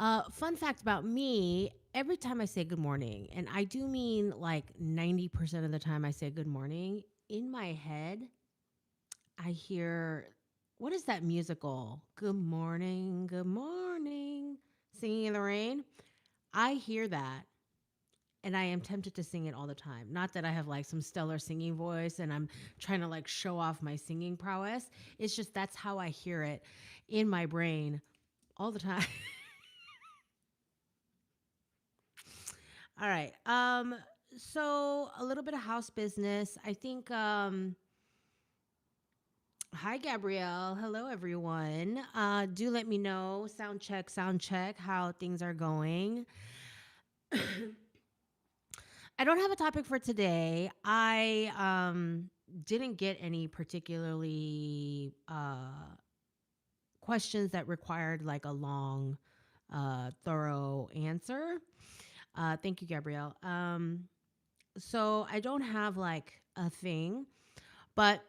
Fun fact about me, every time I say good morning, and I do mean like 90% of the time I say good morning, in my head, I hear, what is that musical? Good morning, singing in the rain. I hear that and I am tempted to sing it all the time. Not that I have like some stellar singing voice and I'm trying to like show off my singing prowess. It's just that's how I hear it in my brain all the time. All right. So a little bit of house business. I think hi Gabrielle. Hello everyone. Do let me know, sound check, how things are going. I don't have a topic for today. I didn't get any particularly questions that required like a long thorough answer. Thank you, Gabrielle. So I don't have like a thing, but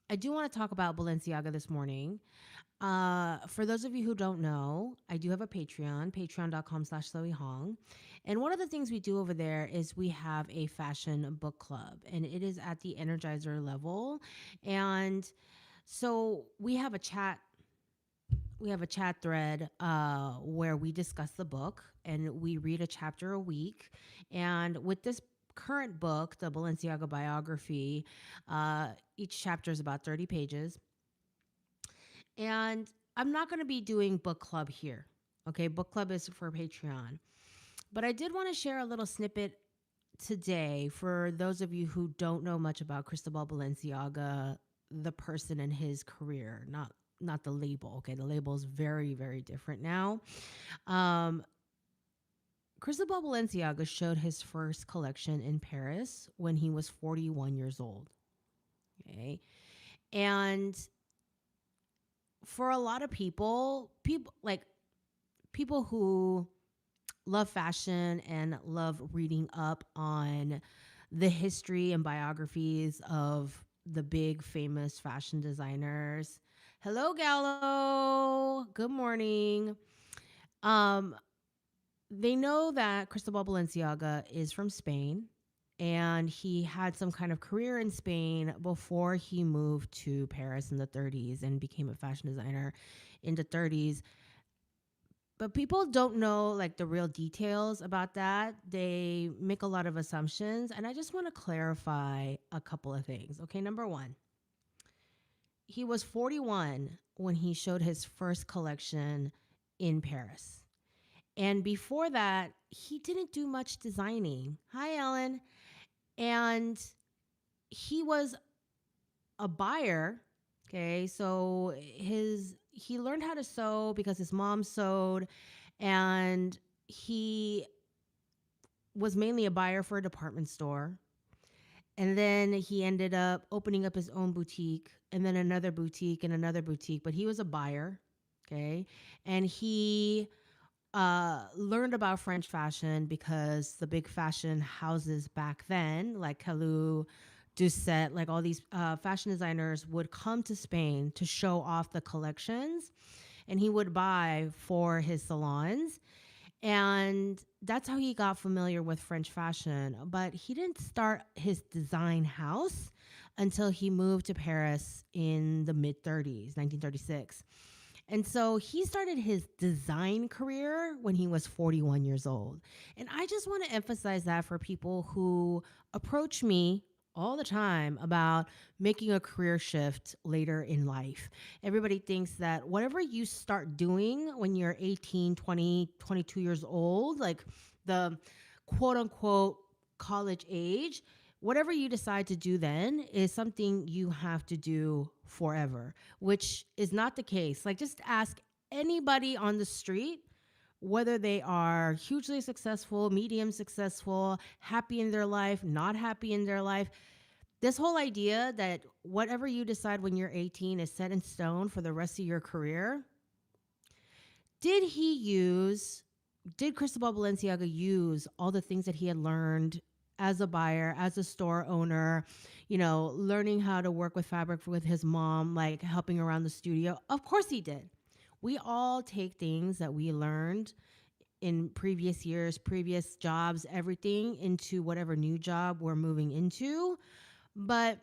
I do want to talk about Balenciaga this morning. For those of you who don't know, I do have a Patreon, patreon.com/Zoe Hong. And one of the things we do over there is we have a fashion book club, and it is at the Energizer level. And so we have a chat thread where we discuss the book and we read a chapter a week. And with this current book, the Balenciaga biography, each chapter is about 30 pages. And I'm not going to be doing book club here. Okay, book club is for Patreon. But I did want to share a little snippet today for those of you who don't know much about Cristobal Balenciaga, the person and his career, not the label. Okay, the label is very very different now. Um, Cristobal Balenciaga showed his first collection in Paris when he was 41 years old. Okay, and for a lot of people who love fashion and love reading up on the history and biographies of the big famous fashion designers. Hello, Gallo. Good morning. Um, they know that Cristobal Balenciaga is from Spain and he had some kind of career in Spain before he moved to Paris in the 30s and became a fashion designer in the 30s. But people don't know like the real details about that. They make a lot of assumptions. And I just want to clarify a couple of things. Okay, number one, he was 41 when he showed his first collection in Paris. And before that, he didn't do much designing. Hi, Ellen. And he was a buyer. Okay, so he learned how to sew because his mom sewed, and he was mainly a buyer for a department store. And then he ended up opening up his own boutique and then another boutique and another boutique. But he was a buyer. Okay. And he learned about French fashion because the big fashion houses back then, like Calou, Doucet, like all these fashion designers would come to Spain to show off the collections and he would buy for his salons. And that's how he got familiar with French fashion. But he didn't start his design house until he moved to Paris in the mid 30s, 1936. And so he started his design career when he was 41 years old. And I just want to emphasize that for people who approach me all the time about making a career shift later in life. Everybody thinks that whatever you start doing when you're 18, 20, 22 years old, like the quote unquote college age, whatever you decide to do then is something you have to do forever, which is not the case. Like, just ask anybody on the street whether they are hugely successful, medium successful, happy in their life, not happy in their life. This whole idea that whatever you decide when you're 18 is set in stone for the rest of your career. Did he use, did Cristobal Balenciaga use all the things that he had learned as a buyer, as a store owner, learning how to work with fabric with his mom, like helping around the studio? Of course he did. We all take things that we learned in previous years, previous jobs, everything into whatever new job we're moving into. But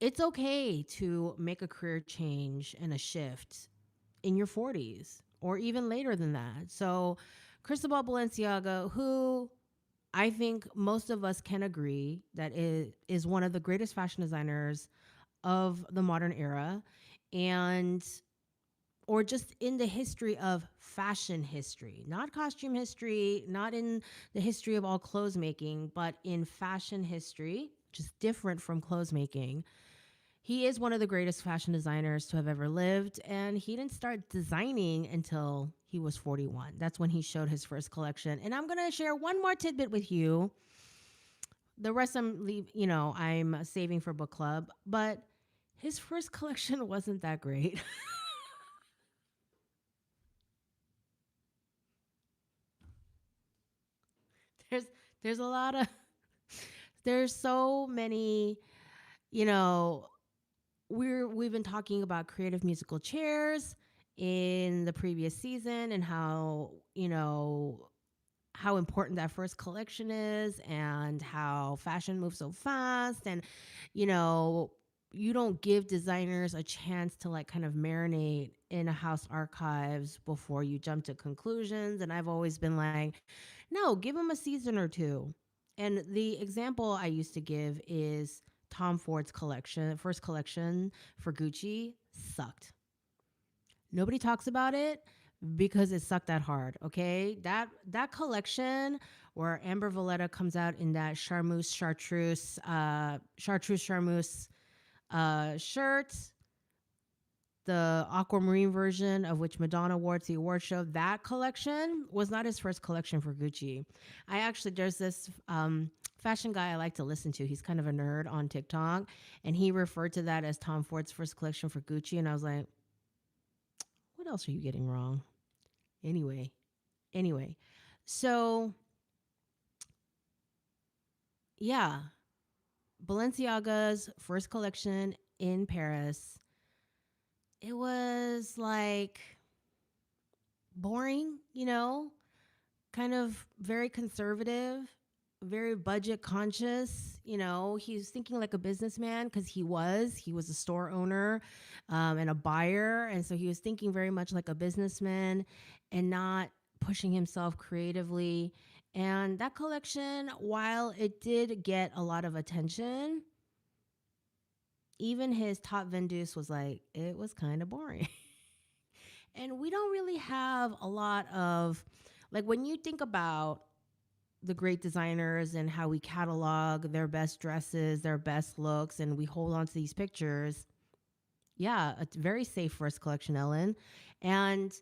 it's okay to make a career change and a shift in your 40s or even later than that. So, Cristobal Balenciaga, who I think most of us can agree that is one of the greatest fashion designers of the modern era, and or just in the history of fashion history, not costume history, not in the history of all clothes making, but in fashion history, which is different from clothes making. He is one of the greatest fashion designers to have ever lived, and he didn't start designing until he was 41. That's when he showed his first collection. And I'm going to share one more tidbit with you. The rest I'm saving for book club, but his first collection wasn't that great. there's there's a lot of there's so many, you know, we've been talking about creative musical chairs in the previous season and how important that first collection is and how fashion moves so fast and you know you don't give designers a chance to like kind of marinate in a house archives before you jump to conclusions, and I've always been like, no, give them a season or two. And the example I used to give is Tom Ford's collection, first collection for Gucci, sucked. Nobody talks about it because it sucked that hard. Okay, that collection where Amber Valletta comes out in that chartreuse charmeuse shirt, the aquamarine version of which Madonna wore to the award show. That collection was not his first collection for Gucci. There's this fashion guy I like to listen to. He's kind of a nerd on TikTok, and he referred to that as Tom Ford's first collection for Gucci. And I was like, what else are you getting wrong? Anyway, anyway, so yeah, Balenciaga's first collection in Paris, it was like boring, kind of very conservative, very budget conscious. He's thinking like a businessman because he was a store owner and a buyer. And so he was thinking very much like a businessman and not pushing himself creatively. And that collection, while it did get a lot of attention, even his top vendus was like, it was kind of boring. And we don't really have a lot of, like, when you think about the great designers and how we catalog their best dresses, their best looks, and we hold on to these pictures. Yeah, a very safe first collection, Ellen. And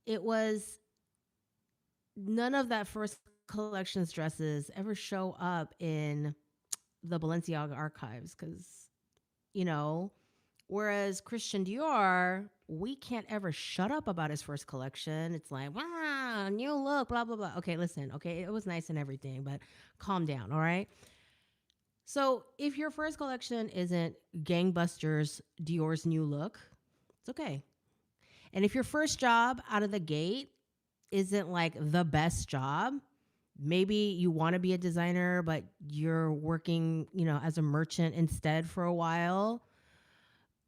it was none of that first collection's dresses ever show up in the Balenciaga archives because, you know, whereas Christian Dior, we can't ever shut up about his first collection. It's like, wow, new look, blah, blah, blah. Okay, listen, okay, it was nice and everything, but calm down, all right? So if your first collection isn't gangbusters Dior's new look, it's okay. And if your first job out of the gate isn't like the best job, maybe you want to be a designer, but you're working, as a merchant instead for a while,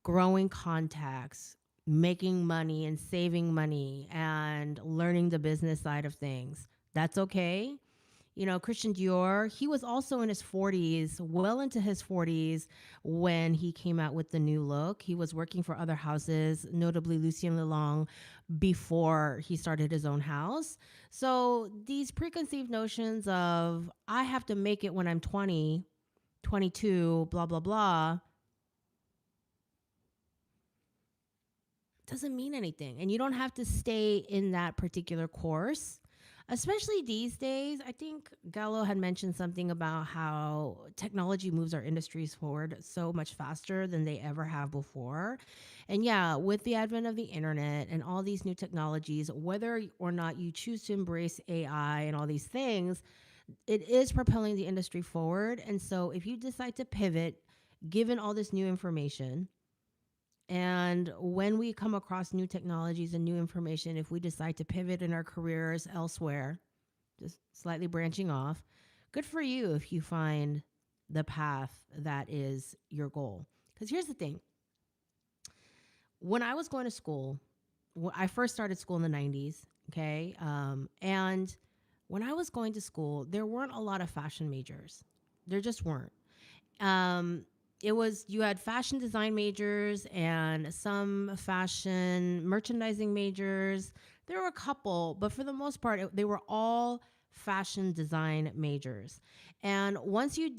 growing contacts, making money and saving money and learning the business side of things. That's okay. Christian Dior, he was also in his 40s, well into his 40s when he came out with the new look. He was working for other houses, notably Lucien Lelong, before he started his own house. So these preconceived notions of, I have to make it when I'm 20, 22, blah, blah, blah, doesn't mean anything. And you don't have to stay in that particular course, especially these days. I think Gallo had mentioned something about how technology moves our industries forward so much faster than they ever have before. And yeah, with the advent of the internet and all these new technologies, whether or not you choose to embrace AI and all these things, it is propelling the industry forward. And so if you decide to pivot, given all this new information, And when we come across new technologies and new information, if we decide to pivot in our careers elsewhere, just slightly branching off, good for you if you find the path that is your goal. Because here's the thing, when I was going to school, I first started school in the 90s, okay? And when I was going to school, there weren't a lot of fashion majors. There just weren't. Um, it was, you had fashion design majors and some fashion merchandising majors. There were a couple, but for the most part, they were all fashion design majors. And once you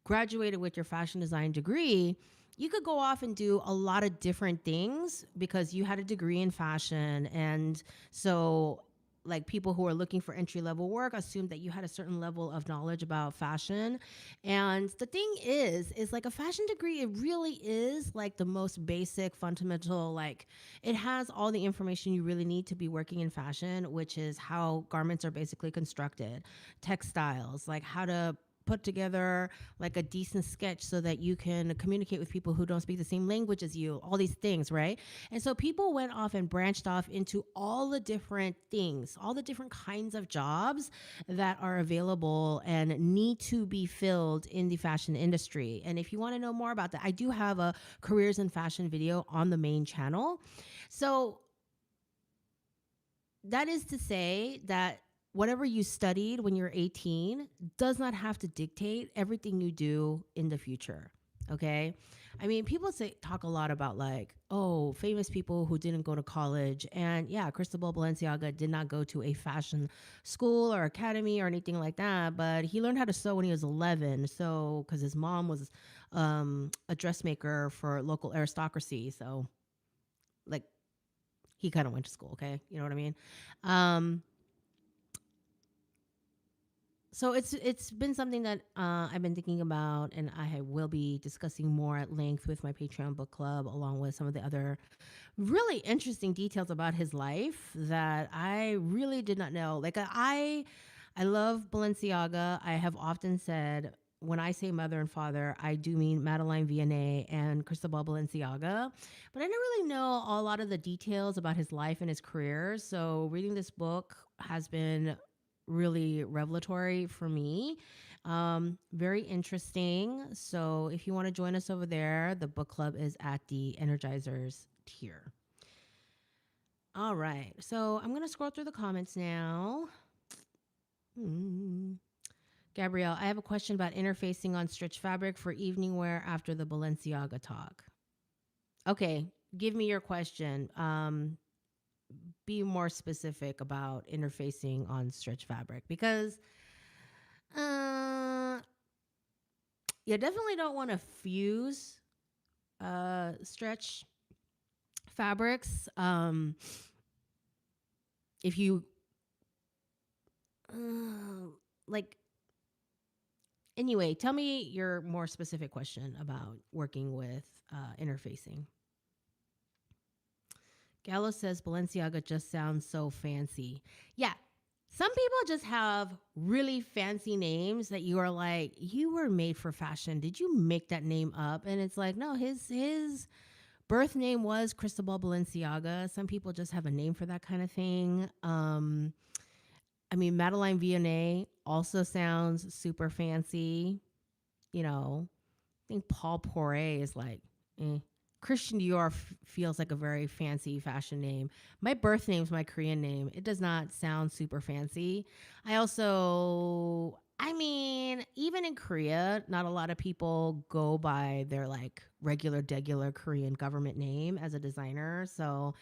graduated with your fashion design degree, you could go off and do a lot of different things because you had a degree in fashion. And so, like, people who are looking for entry level work assumed that you had a certain level of knowledge about fashion. And the thing is like, a fashion degree, it really is like the most basic fundamental, like, it has all the information you really need to be working in fashion, which is how garments are basically constructed, textiles, like how to put together like a decent sketch so that you can communicate with people who don't speak the same language as you, all these things, right? And so people went off and branched off into all the different things, all the different kinds of jobs that are available and need to be filled in the fashion industry. And if you want to know more about that, I do have a careers in fashion video on the main channel. So that is to say that whatever you studied when you're 18 does not have to dictate everything you do in the future. Okay. I mean, people talk a lot about, like, oh, famous people who didn't go to college. And yeah, Cristobal Balenciaga did not go to a fashion school or academy or anything like that, but he learned how to sew when he was 11. So, because his mom was a dressmaker for local aristocracy. So, like, he kind of went to school. Okay. You know what I mean? Um, So it's been something that I've been thinking about, and I will be discussing more at length with my Patreon book club, along with some of the other really interesting details about his life that I really did not know. Like, I love Balenciaga. I have often said, when I say mother and father, I do mean Madeline Vianney and Cristobal Balenciaga. But I didn't really know a lot of the details about his life and his career. So reading this book has been really revelatory for me. Very interesting. So if you want to join us over there, the book club is at the Energizers tier. All right. So I'm going to scroll through the comments now. Hmm. Gabrielle, I have a question about interfacing on stretch fabric for evening wear after the Balenciaga talk. Okay. Give me your question. Be more specific about interfacing on stretch fabric, because uh, you definitely don't want to fuse stretch fabrics. If you like, anyway, tell me your more specific question about working with interfacing. Gallo says Balenciaga just sounds so fancy. Yeah, some people just have really fancy names that you are like, you were made for fashion. Did you make that name up? And it's like, no, his birth name was Cristobal Balenciaga. Some people just have a name for that kind of thing. I mean, Madeline Vianney also sounds super fancy. You know, I think Paul Poiret is like, eh. Christian Dior feels like a very fancy fashion name. My birth name's my Korean name. It does not sound super fancy. I mean, even in Korea, not a lot of people go by their like regular, degular Korean government name as a designer. So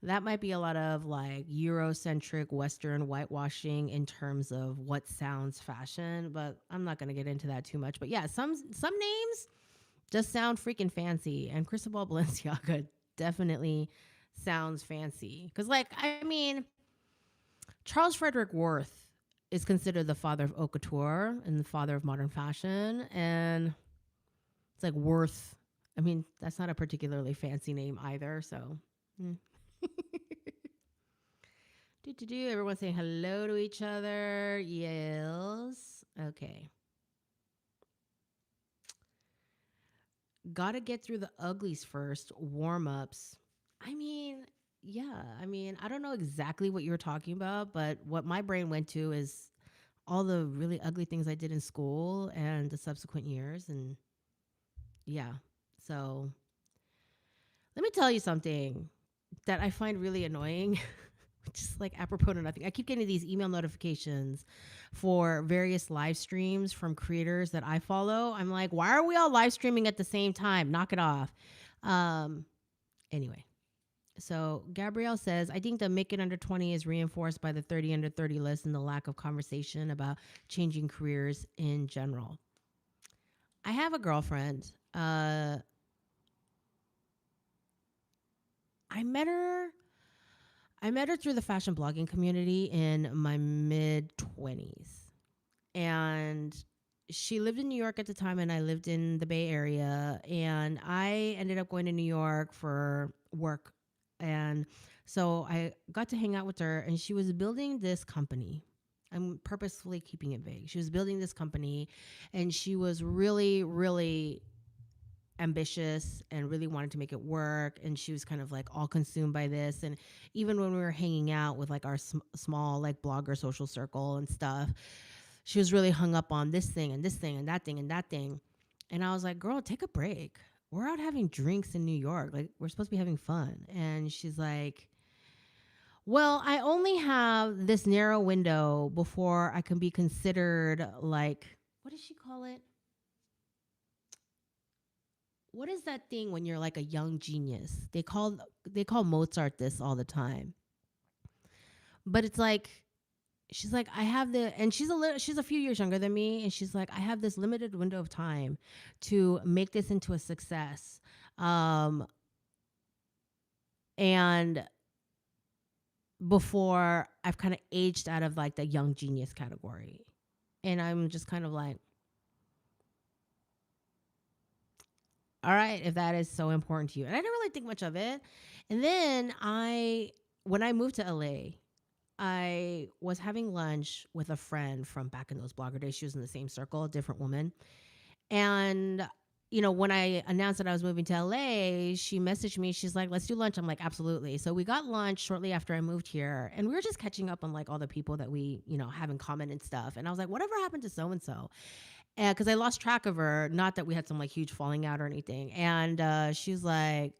that might be a lot of like Eurocentric Western whitewashing in terms of what sounds fashion, but I'm not going to get into that too much. But yeah, some names just sound freaking fancy, and Cristobal Balenciaga definitely sounds fancy. Because, like, I mean, Charles Frederick Worth is considered the father of haute couture and the father of modern fashion, and it's like Worth. I mean, that's not a particularly fancy name either. So, do everyone saying hello to each other? Yes. Okay. Gotta get through the uglies first, warm ups. I mean, yeah, I mean, I don't know exactly what you're talking about, but what my brain went to is all the really ugly things I did in school and the subsequent years. And yeah, so let me tell you something that I find really annoying, just like apropos to nothing. I keep getting these email notifications for various live streams from creators that I follow. I'm like, why are we all live streaming at the same time? Knock it off. Um, anyway, so Gabrielle says, I think the make it under 20 is reinforced by the 30 under 30 list and the lack of conversation about changing careers in general. I have a girlfriend. I met her I met her through the fashion blogging community in my mid 20s. And she lived in New York at the time, and I lived in the Bay Area. And I ended up going to New York for work. And so I got to hang out with her, and she was building this company. I'm purposefully keeping it vague. She was building this company, and she was really, really ambitious and really wanted to make it work, and she was kind of like all consumed by this. And even when we were hanging out with like our small like blogger social circle and stuff, she was really hung up on this thing and this thing and that thing and that thing. And I was like, girl, take a break. We're out having drinks in New York, like we're supposed to be having fun. And she's like, well, I only have this narrow window before I can be considered like, what does she call it? What is that thing when you're like a young genius? They call Mozart this all the time. But it's like, she's like, I have the, and she's a few years younger than me, and she's like, I have this limited window of time to make this into a success. Um and before I've kind of aged out of like the young genius category. And I'm just kind of like, all right, if that is so important to you. And I didn't really think much of it. And then when I moved to LA, I was having lunch with a friend from back in those blogger days. She was in the same circle, a different woman. And, when I announced that I was moving to LA, she messaged me. She's like, let's do lunch. I'm like, absolutely. So we got lunch shortly after I moved here. And we were just catching up on like all the people that we, have in common and stuff. And I was like, whatever happened to so and so? Because I lost track of her. Not that we had some like huge falling out or anything. And she's like,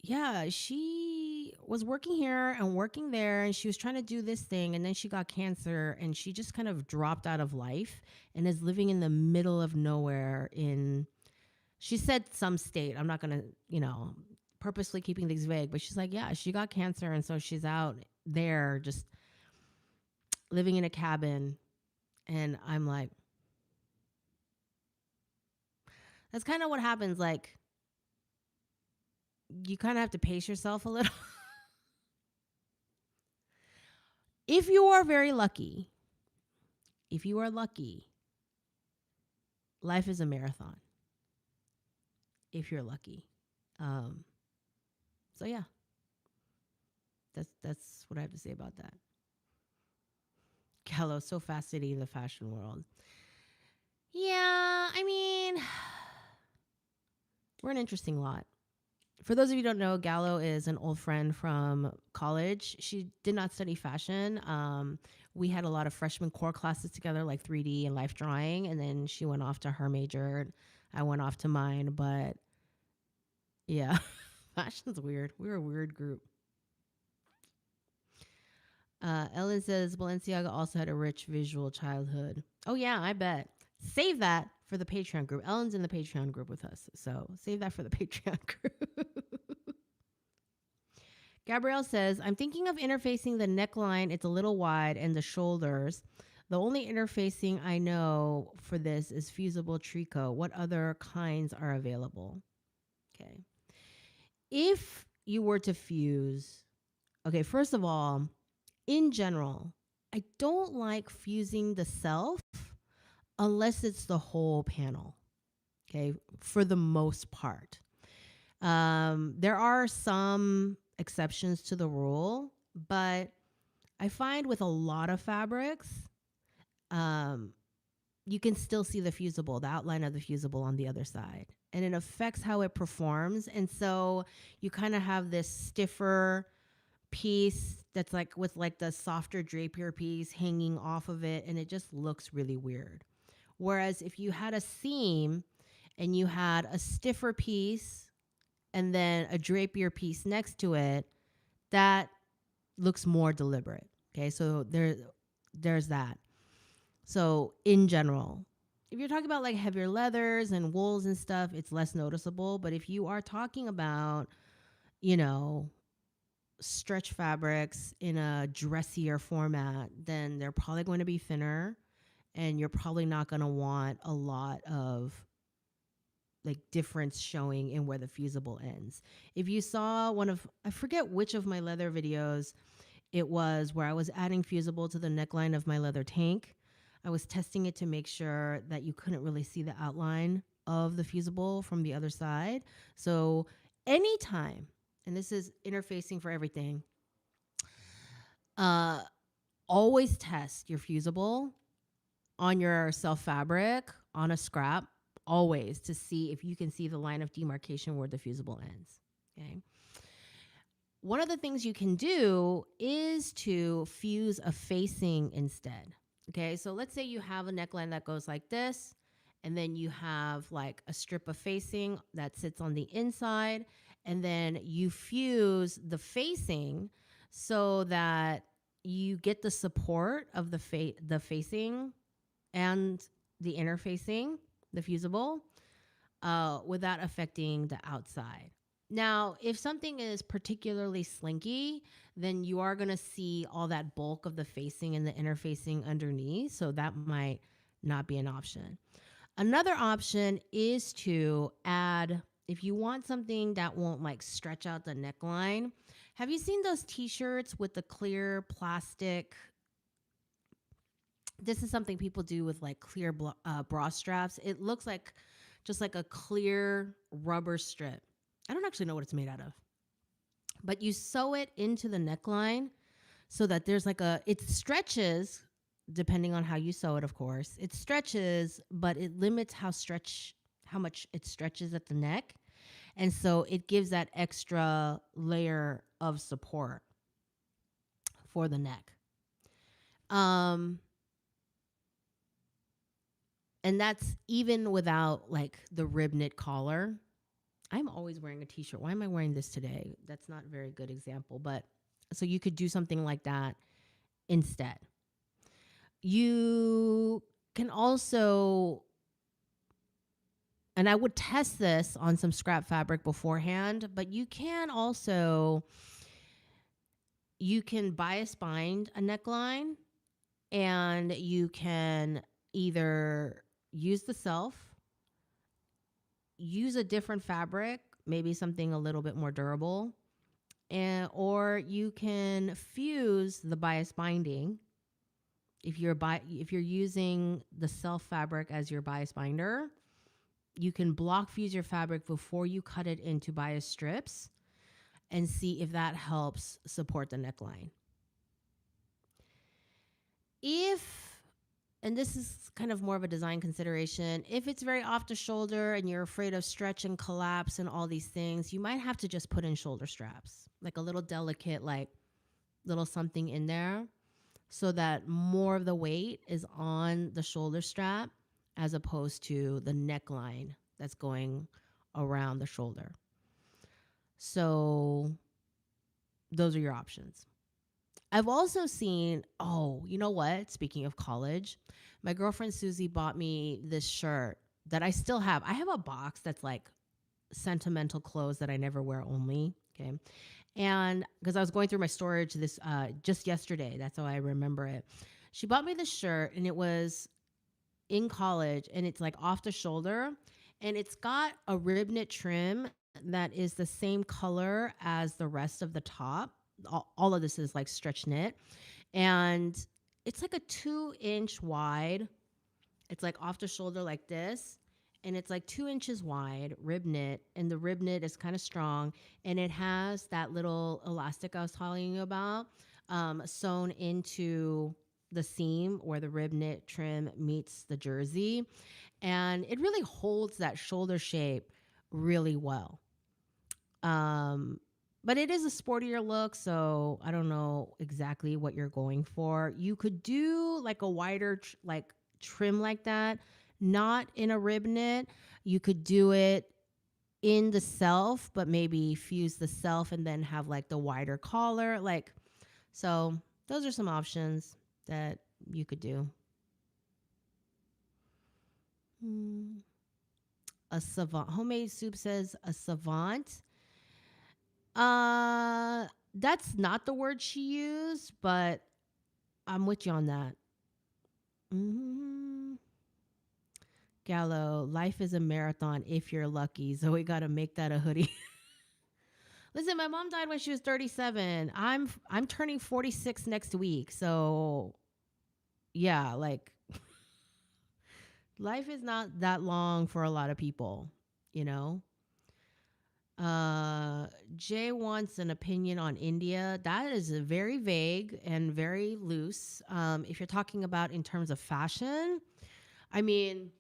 yeah, she was working here and working there, and she was trying to do this thing, and then she got cancer, and she just kind of dropped out of life and is living in the middle of nowhere in, she said some state. I'm not going to, purposely keeping things vague, but she's like, yeah, she got cancer, and so she's out there just living in a cabin. And I'm like, that's kind of what happens. Like, you kind of have to pace yourself a little. If you are very lucky, if you are lucky, life is a marathon. If you're lucky. Um, so yeah, that's what I have to say about that. Gallo, so fascinating in the fashion world. Yeah, I mean, we're an interesting lot. For those of you who don't know, Gallo is an old friend from college. She did not study fashion. We had a lot of freshman core classes together, like 3D and life drawing, and then she went off to her major, and I went off to mine. But yeah, fashion's weird. We're a weird group. Ellen says Balenciaga also had a rich visual childhood. Oh yeah, I bet. Save that for the Patreon group. Ellen's in the Patreon group with us, so save that for the Patreon group. Gabrielle says, I'm thinking of interfacing the neckline. It's a little wide and the shoulders. The only interfacing I know for this is fusible tricot. What other kinds are available? Okay. If you were to fuse, okay, first of all, in general, I don't like fusing the self unless it's the whole panel. Okay, for the most part. There are some exceptions to the rule, but I find with a lot of fabrics, you can still see the outline of the fusible on the other side. and it affects how it performs. And so you kind of have this stiffer piece that's like with like the softer drapier piece hanging off of it, and it just looks really weird. Whereas if you had a seam and you had a stiffer piece and then a drapier piece next to it, that looks more deliberate. Okay, so there's that. So in general, if you're talking about like heavier leathers and wools and stuff, it's less noticeable. But if you are talking about, you know, stretch fabrics in a dressier format, then they're probably going to be thinner, and you're probably not going to want a lot of like difference showing in where the fusible ends. If you saw one of, I forget which of my leather videos it was, where I was adding fusible to the neckline of my leather tank, I was testing it to make sure that you couldn't really see the outline of the fusible from the other side. So anytime, and this is interfacing for everything, uh, always test your fusible on your self fabric on a scrap, always, to see if you can see the line of demarcation where the fusible ends. Okay. One of the things you can do is to fuse a facing instead. Okay, so let's say you have a neckline that goes like this, and then you have like a strip of facing that sits on the inside, and then you fuse the facing so that you get the support of the facing and the inner facing, the fusible, without affecting the outside. Now, if something is particularly slinky, then you are going to see all that bulk of the facing and the inner facing underneath. So that might not be an option. Another option is to add, if you want something that won't like stretch out the neckline, have you seen those t-shirts with the clear plastic? This is something people do with like clear bra straps. It looks like just like a clear rubber strip. I don't actually know what it's made out of, but you sew it into the neckline so that there's like it stretches depending on how you sew it, of course. It stretches, but it limits how much it stretches at the neck. And so it gives that extra layer of support for the neck. And that's even without like the rib knit collar. I'm always wearing a t-shirt. Why am I wearing this today? That's not a very good example, but so you could do something like that instead. You can also, and I would test this on some scrap fabric beforehand, but you can also, you can bias bind a neckline, and you can either use the self, use a different fabric, maybe something a little bit more durable, or you can fuse the bias binding. If you're using the self fabric as your bias binder, you can block fuse your fabric before you cut it into bias strips and see if that helps support the neckline. And this is kind of more of a design consideration, if it's very off the shoulder and you're afraid of stretch and collapse and all these things, you might have to just put in shoulder straps, like a little delicate, like little something in there, so that more of the weight is on the shoulder strap as opposed to the neckline that's going around the shoulder. So those are your options. I've also seen, you know what? Speaking of college, my girlfriend Susie bought me this shirt that I still have. I have a box that's like sentimental clothes that I never wear only. Okay. And because I was going through my storage just yesterday, that's how I remember it. She bought me this shirt, and it was in college, and it's like off the shoulder, and it's got a rib knit trim that is the same color as the rest of the top. All of this is like stretch knit, and it's like a 2-inch wide. It's like off the shoulder like this, and it's like 2 inches wide, rib knit, and the rib knit is kind of strong, and it has that little elastic I was telling you about sewn into the seam where the rib knit trim meets the jersey, and it really holds that shoulder shape really well. Um, but it is a sportier look, so I don't know exactly what you're going for. You could do like a wider like trim like that, not in a rib knit. You could do it in the self, but maybe fuse the self and then have like the wider collar. Like, so those are some options that you could do. Hmm. A savant homemade soup says a savant. Uh, that's not the word she used, but I'm with you on that. Hmm. Gallo, life is a marathon if you're lucky. So we got to make that a hoodie. Listen, my mom died when she was 37. I'm turning 46 next week. So, yeah, like life is not that long for a lot of people, you know? Uh, Jay wants an opinion on India. That is a very vague and very loose. If you're talking about in terms of fashion, I mean,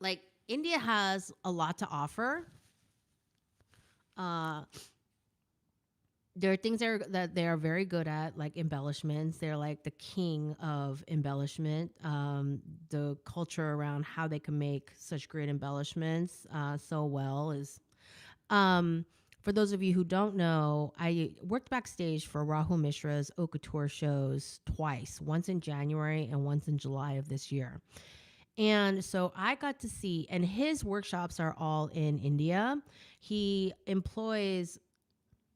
like India has a lot to offer. Uh, there are things that they are very good at, like embellishments. They're like the king of embellishment. The culture around how they can make such great embellishments so well is Um, for those of you who don't know, I worked backstage for Rahul Mishra's Oka Tour shows twice, once in January and once in July of this year. And so I got to see, and his workshops are all in India. He employs,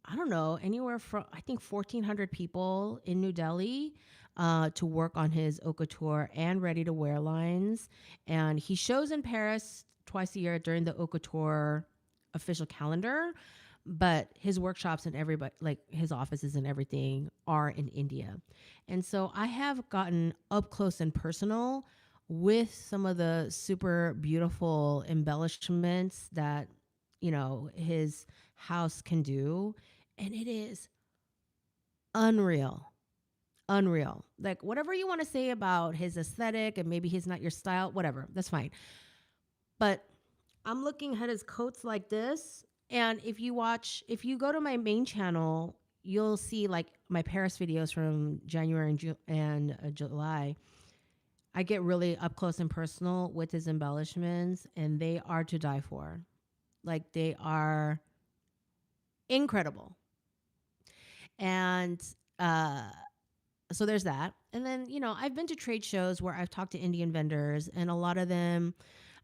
I don't know, anywhere from, I think, 1,400 people in New Delhi to work on his Oka Tour and ready to wear lines. And he shows in Paris twice a year during the Oka Tour official calendar, but his workshops and everybody, like his offices and everything, are in India. And so I have gotten up close and personal with some of the super beautiful embellishments that, his house can do. And it is unreal. Unreal. Like, whatever you want to say about his aesthetic and maybe he's not your style, whatever, that's fine. But I'm looking at his coats like this. And if you go to my main channel, you'll see like my Paris videos from January and July. I get really up close and personal with his embellishments, and they are to die for. Like, they are incredible. And uh, so there's that. And then, I've been to trade shows where I've talked to Indian vendors, and a lot of them,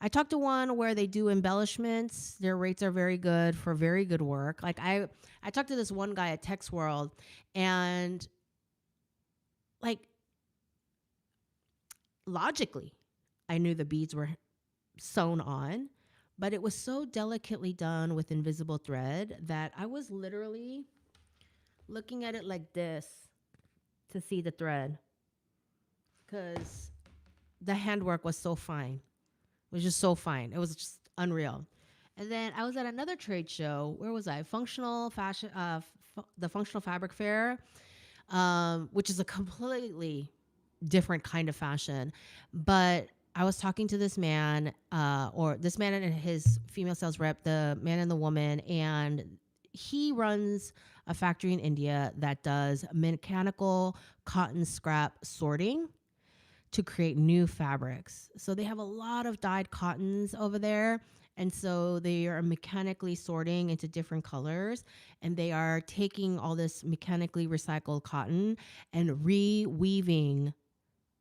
I talked to one where they do embellishments. Their rates are very good for very good work. Like, I talked to this one guy at Tex World, and like, logically, I knew the beads were sewn on, but it was so delicately done with invisible thread that I was literally looking at it like this to see the thread, because the handwork was so fine. It was just so fine. It was just unreal. And then I was at another trade show. Where was I? Functional fashion, the Functional Fabric Fair, which is a completely different kind of fashion. But I was talking to this man, or this man and his female sales rep, the man and the woman, and he runs a factory in India that does mechanical cotton scrap sorting to create new fabrics. So they have a lot of dyed cottons over there. And so they are mechanically sorting into different colors, and they are taking all this mechanically recycled cotton and reweaving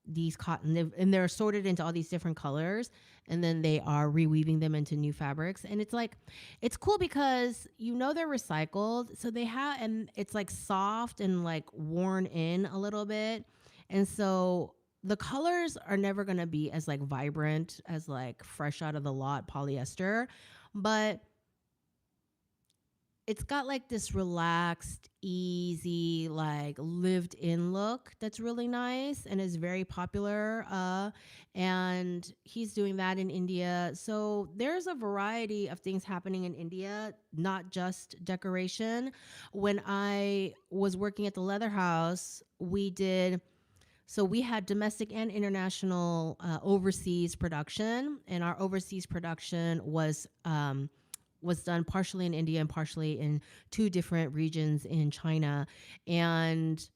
these cotton, and they're sorted into all these different colors, and then they are reweaving them into new fabrics. And it's like, it's cool because they're recycled, so they have, and it's like soft and like worn in a little bit. And so the colors are never going to be as like vibrant as like fresh out of the lot polyester, but it's got like this relaxed, easy, like lived in look that's really nice and is very popular. And he's doing that in India. So there's a variety of things happening in India, not just decoration. When I was working at the Leather House, we had domestic and international overseas production, and our overseas production was was done partially in India and partially in two different regions in China. And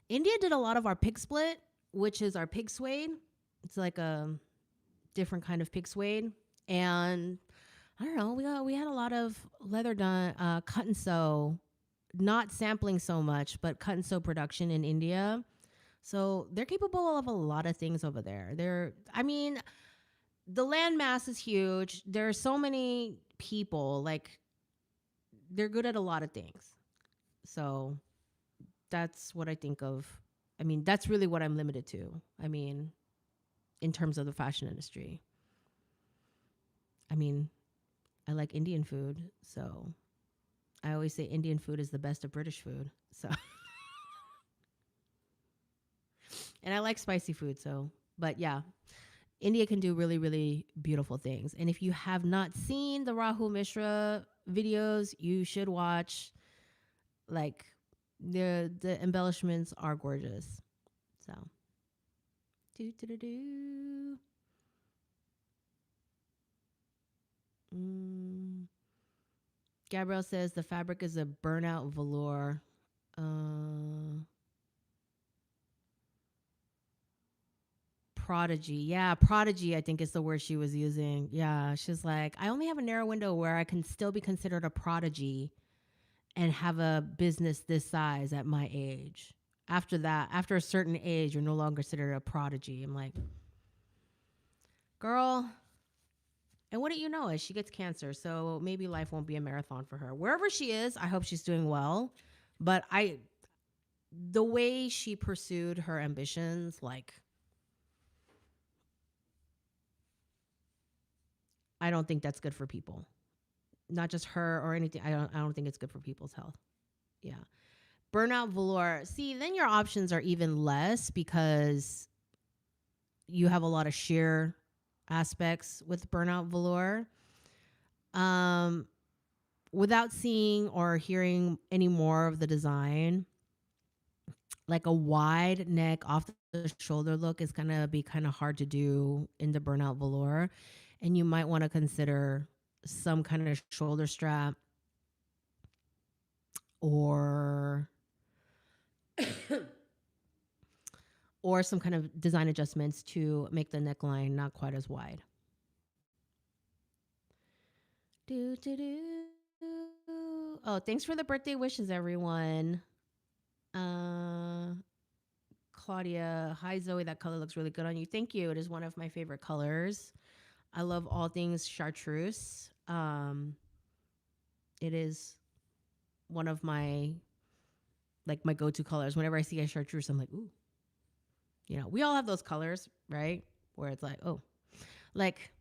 India did a lot of our pig split, which is our pig suede. It's like a different kind of pig suede. And I don't know, we had a lot of leather done, cut and sew, not sampling so much, but cut and sew production in India. So they're capable of a lot of things over there. I mean, the land mass is huge. There are so many people. Like, they're good at a lot of things. So that's what I think of. I mean, that's really what I'm limited to. I mean, in terms of the fashion industry. I mean, I like Indian food, so I always say Indian food is the best of British food. So, and I like spicy food, so, but yeah, India can do really, really beautiful things. And if you have not seen the Rahul Mishra videos, you should watch. Like, the embellishments are gorgeous. So, do do do do. Mm. Gabrielle says the fabric is a burnout velour. Uh, Prodigy. Yeah, prodigy, I think is the word she was using. Yeah, she's like, I only have a narrow window where I can still be considered a prodigy and have a business this size at my age. After that, after a certain age, you're no longer considered a prodigy. I'm like, girl, and wouldn't you know it, she gets cancer. So maybe life won't be a marathon for her. Wherever she is, I hope she's doing well. But the way she pursued her ambitions, like, I don't think that's good for people. Not just her or anything. I don't think it's good for people's health. Yeah. Burnout velour. See, then your options are even less because you have a lot of sheer aspects with burnout velour. Um Without seeing or hearing any more of the design, like a wide neck off the shoulder look is going to be kind of hard to do in the burnout velour, and you might want to consider some kind of shoulder strap or or some kind of design adjustments to make the neckline not quite as wide. Do, do, do. Oh, thanks for the birthday wishes, everyone. Uh, Claudia, hi Zoe, that color looks really good on you. Thank you. It is one of my favorite colors. I love all things chartreuse. It is one of my go-to colors. Whenever I see a chartreuse, I'm like, ooh. We all have those colors, right? Where it's like, oh, like,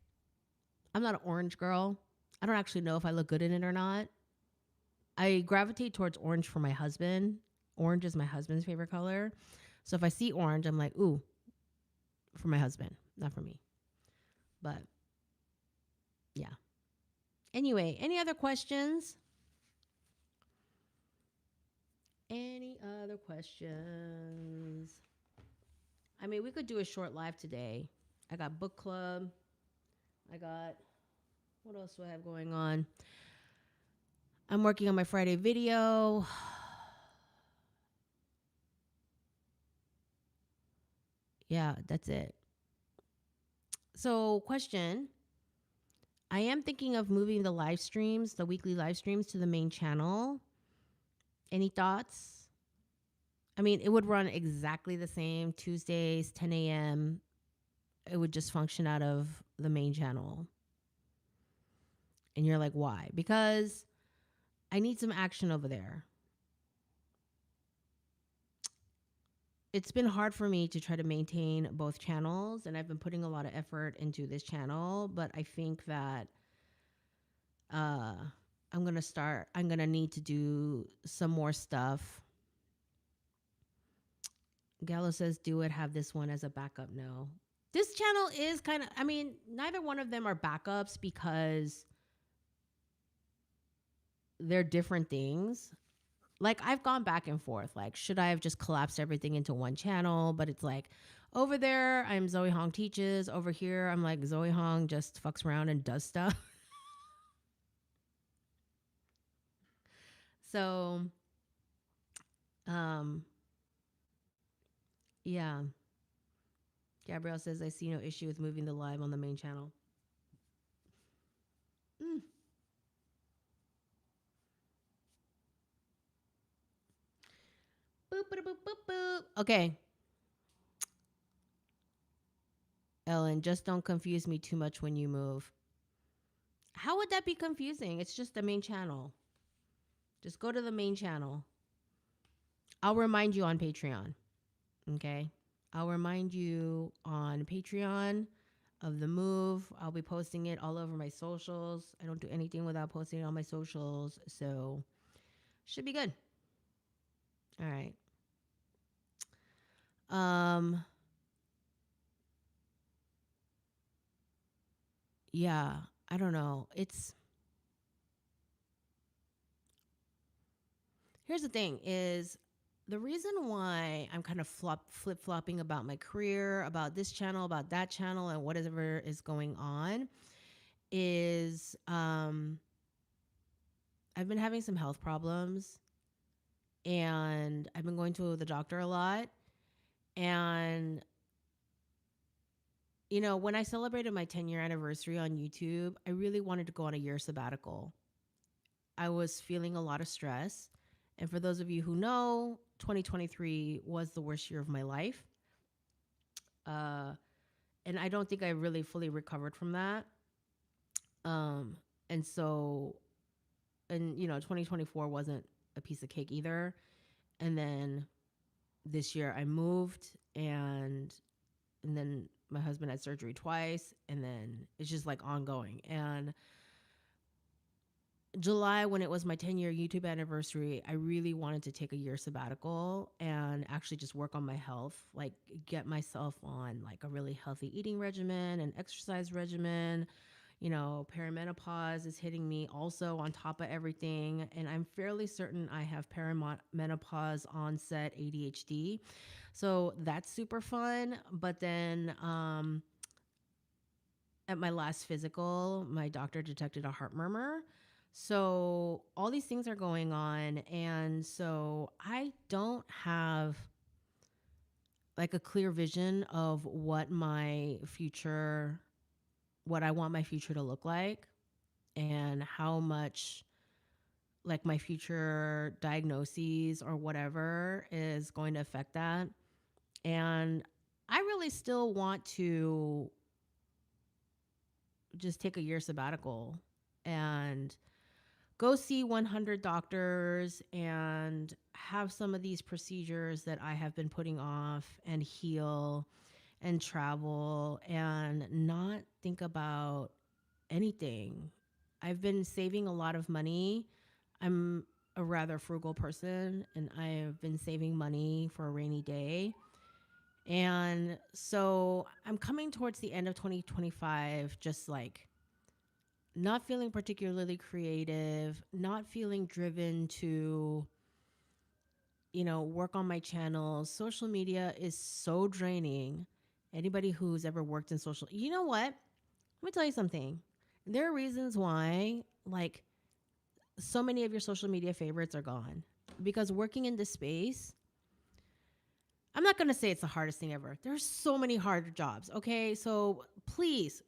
I'm not an orange girl. I don't actually know if I look good in it or not. I gravitate towards orange for my husband. Orange is my husband's favorite color. So if I see orange, I'm like, ooh, for my husband, not for me. But yeah. Anyway, any other questions? Any other questions? I mean, we could do a short live today. I got book club. I got, what else do I have going on? I'm working on my Friday video. Yeah, that's it. So, question. I am thinking of moving the live streams, the weekly live streams, to the main channel. Any thoughts? I mean, it would run exactly the same Tuesdays, 10 a.m. It would just function out of the main channel. And you're like, why? Because I need some action over there. It's been hard for me to try to maintain both channels, and I've been putting a lot of effort into this channel, but I think that uh I'm gonna need to do some more stuff. Gallo says, do it, have this one as a backup. No. This channel is kind of, I mean, neither one of them are backups because they're different things. Like, I've gone back and forth. Like, should I have just collapsed everything into one channel? But it's like, over there, I'm Zoe Hong Teaches. Over here, I'm like, Zoe Hong just fucks around and does stuff. So, um, yeah. Gabrielle says, I see no issue with moving the live on the main channel. Mm. Boop, boop, boop, boop, boop. Okay. Ellen, just don't confuse me too much when you move. How would that be confusing? It's just the main channel. Just go to the main channel. I'll remind you on Patreon. Okay. I'll remind you on Patreon of the move. I'll be posting it all over my socials. I don't do anything without posting it on my socials. So, should be good. All right. Um, yeah, I don't know. Here's the thing is the reason why I'm kind of flip flopping about my career, about this channel, about that channel, and whatever is going on is I've been having some health problems and I've been going to the doctor a lot. And, when I celebrated my 10-year anniversary on YouTube, I really wanted to go on a year sabbatical. I was feeling a lot of stress. And for those of you who know, 2023 was the worst year of my life. Uh, and I don't think I really fully recovered from that. Um, and so, and 2024 wasn't a piece of cake either. And then this year I moved, and then my husband had surgery twice, and then it's just like ongoing. And July, when it was my 10-year YouTube anniversary, I really wanted to take a year sabbatical and actually just work on my health, like get myself on like a really healthy eating regimen and exercise regimen. Perimenopause is hitting me also on top of everything. And I'm fairly certain I have perimenopause onset ADHD. So that's super fun. But then at my last physical, my doctor detected a heart murmur. So all these things are going on. And so I don't have like a clear vision of what I want my future to look like and how much like my future diagnoses or whatever is going to affect that. And I really still want to just take a year sabbatical and go see 100 doctors and have some of these procedures that I have been putting off and heal and travel and not think about anything. I've been saving a lot of money. I'm a rather frugal person and I have been saving money for a rainy day. And so I'm coming towards the end of 2025, just like not feeling particularly creative, not feeling driven to, work on my channels. Social media is so draining. Anybody who's ever worked in social, you know what? Let me tell you something. There are reasons why, like, so many of your social media favorites are gone because working in this space, I'm not going to say it's the hardest thing ever. There's so many harder jobs. Okay. So please,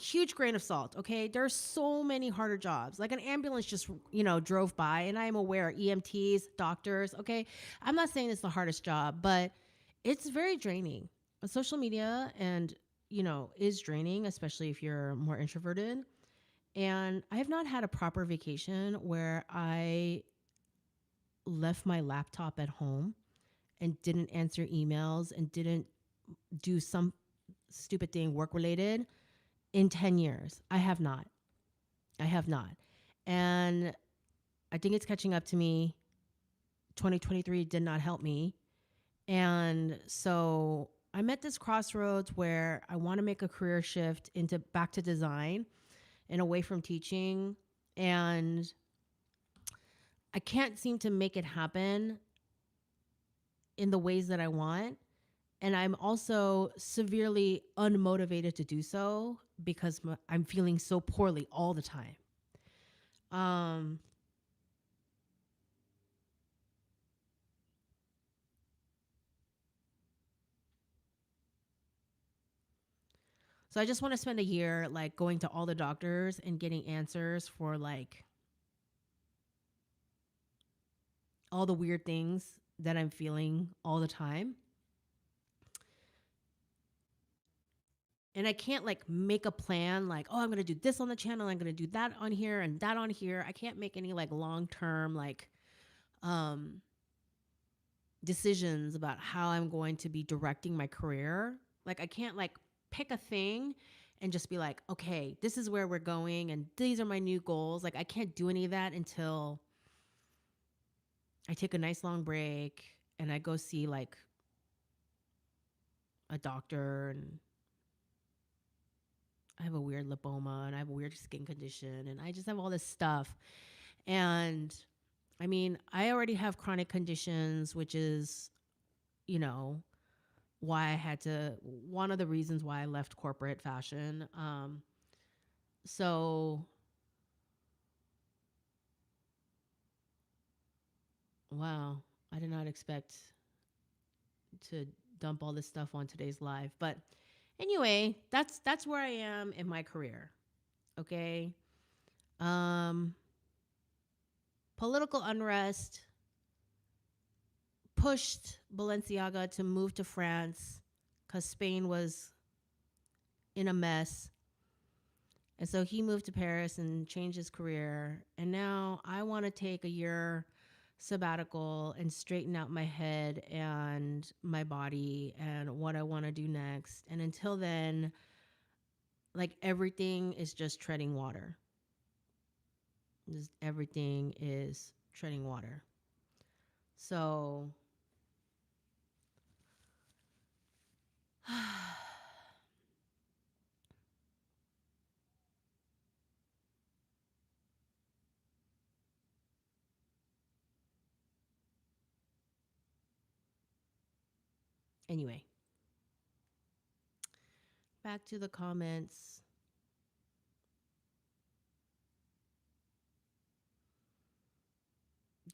huge grain of salt. Okay. There's so many harder jobs. Like an ambulance just, drove by, and I am aware EMTs, doctors. Okay. I'm not saying it's the hardest job, but it's very draining. Social media is draining, especially if you're more introverted. And I have not had a proper vacation where I left my laptop at home and didn't answer emails and didn't do some stupid thing work related in 10 years. I have not. I have not. And I think it's catching up to me. 2023 did not help me. And so I'm at this crossroads where I want to make a career shift into back to design and away from teaching. And I can't seem to make it happen in the ways that I want. And I'm also severely unmotivated to do so because I'm feeling so poorly all the time. Um, So I just want to spend a year like going to all the doctors and getting answers for like all the weird things that I'm feeling all the time. And I can't like make a plan like, oh, I'm going to do this on the channel, I'm going to do that on here and that on here. I can't make any like long-term like um decisions about how I'm going to be directing my career. Like I can't like pick a thing and just be like, okay, this is where we're going and these are my new goals. Like I can't do any of that until I take a nice long break and I go see like a doctor, and I have a weird lipoma and I have a weird skin condition and I just have all this stuff. And I mean, I already have chronic conditions, which is, you know, why I had to, one of the reasons why I left corporate fashion. So, wow, I did not expect to dump all this stuff on today's live. But anyway, that's where I am in my career. Okay. Um, Political unrest pushed Balenciaga to move to France because Spain was in a mess. And so he moved to Paris and changed his career. And now I want to take a year sabbatical and straighten out my head and my body and what I want to do next. And until then, like everything is just treading water. Just everything is treading water. So anyway, back to the comments.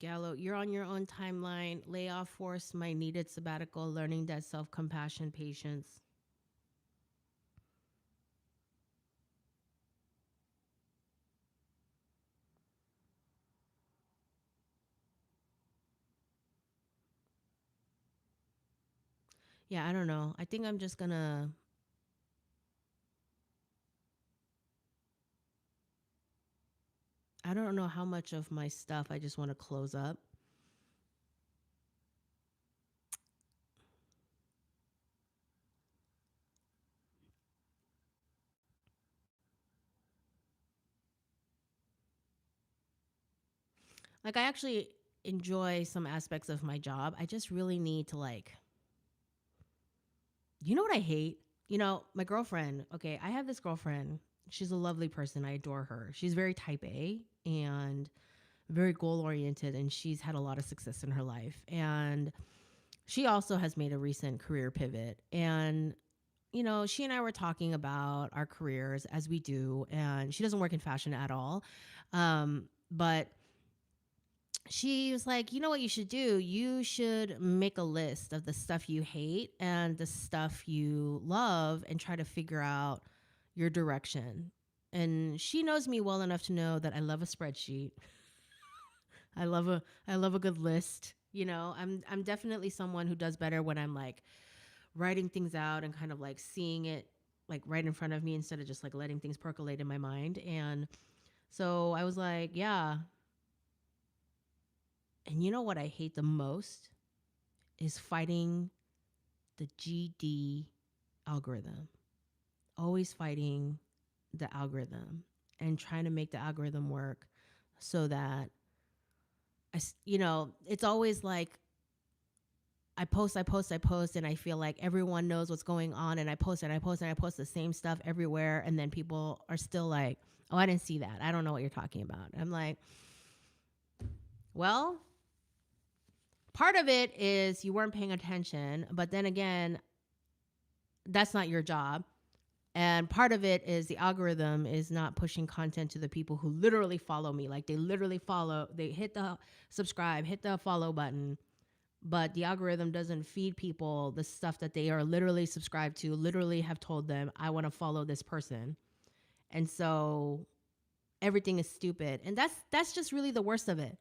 Gallo, you're on your own timeline. Layoff forced my needed sabbatical, learning that self compassion, patience. Yeah, I don't know. I think I'm just gonna, I don't know how much of my stuff I just want to close up. Like, I actually enjoy some aspects of my job. I just really need to, like, you know what I hate? You know, my girlfriend, okay, I have this girlfriend. She's a lovely person. I adore her. She's very type A and very goal oriented, and she's had a lot of success in her life. And she also has made a recent career pivot. And, you know, she and I were talking about our careers as we do, and she doesn't work in fashion at all. But she was like, you know what you should do? You should make a list of the stuff you hate and the stuff you love and try to figure out your direction. And she knows me well enough to know that I love a spreadsheet. I love a good list. You know, I'm definitely someone who does better when I'm like writing things out and kind of like seeing it like right in front of me instead of just like letting things percolate in my mind. And so I was like, yeah. And you know what I hate the most is fighting the GD algorithm. Always fighting the algorithm and trying to make the algorithm work so that you know, it's always like I post, and I feel like everyone knows what's going on, and I post and I post and I post the same stuff everywhere, and then people are still like, "Oh, I didn't see that. I don't know what you're talking about." I'm like, well, part of it is you weren't paying attention, but then again, that's not your job. And part of it is the algorithm is not pushing content to the people who literally follow me. Like they literally follow, they hit the subscribe, hit the follow button, but the algorithm doesn't feed people the stuff that they are literally subscribed to, literally have told them, I want to follow this person. And so everything is stupid. And that's just really the worst of it.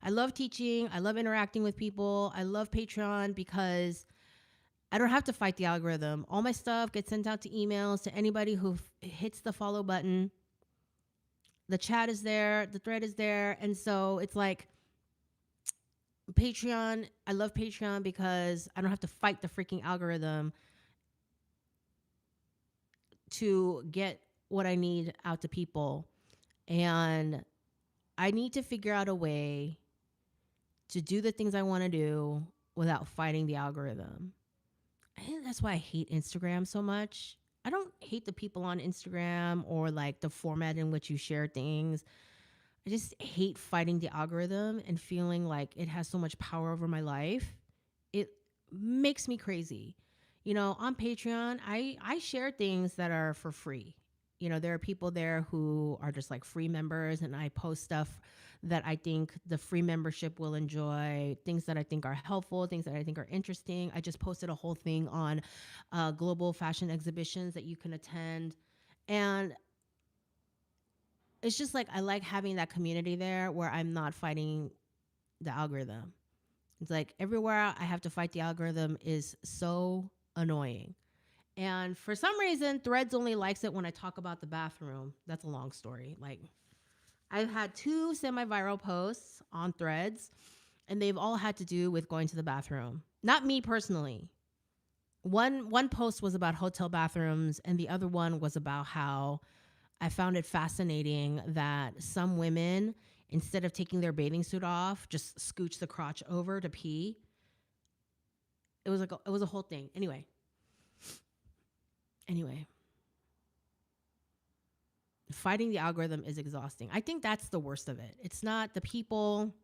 I love teaching. I love interacting with people. I love Patreon because I don't have to fight the algorithm. All my stuff gets sent out to emails to anybody who hits the follow button. The chat is there, the thread is there. And so it's like Patreon, I love Patreon because I don't have to fight the freaking algorithm to get what I need out to people. And I need to figure out a way to do the things I want to do without fighting the algorithm. I think that's why I hate Instagram so much. I don't hate the people on Instagram or like the format in which you share things. I just hate fighting the algorithm and feeling like it has so much power over my life. It makes me crazy. You know, on Patreon, I share things that are for free. You know, there are people there who are just like free members, and I post stuff that I think the free membership will enjoy, things that I think are helpful, things that I think are interesting. I just posted a whole thing on global fashion exhibitions that you can attend. And it's just like I like having that community there where I'm not fighting the algorithm. It's like everywhere I have to fight the algorithm is so annoying. And for some reason, Threads only likes it when I talk about the bathroom. That's a long story. Like, I've had two semi viral posts on Threads, and they've all had to do with going to the bathroom. Not me personally. One post was about hotel bathrooms, and the other one was about how I found it fascinating that some women, instead of taking their bathing suit off, just scooch the crotch over to pee. It was a whole thing. Anyway, fighting the algorithm is exhausting. I think that's the worst of it. It's not the people.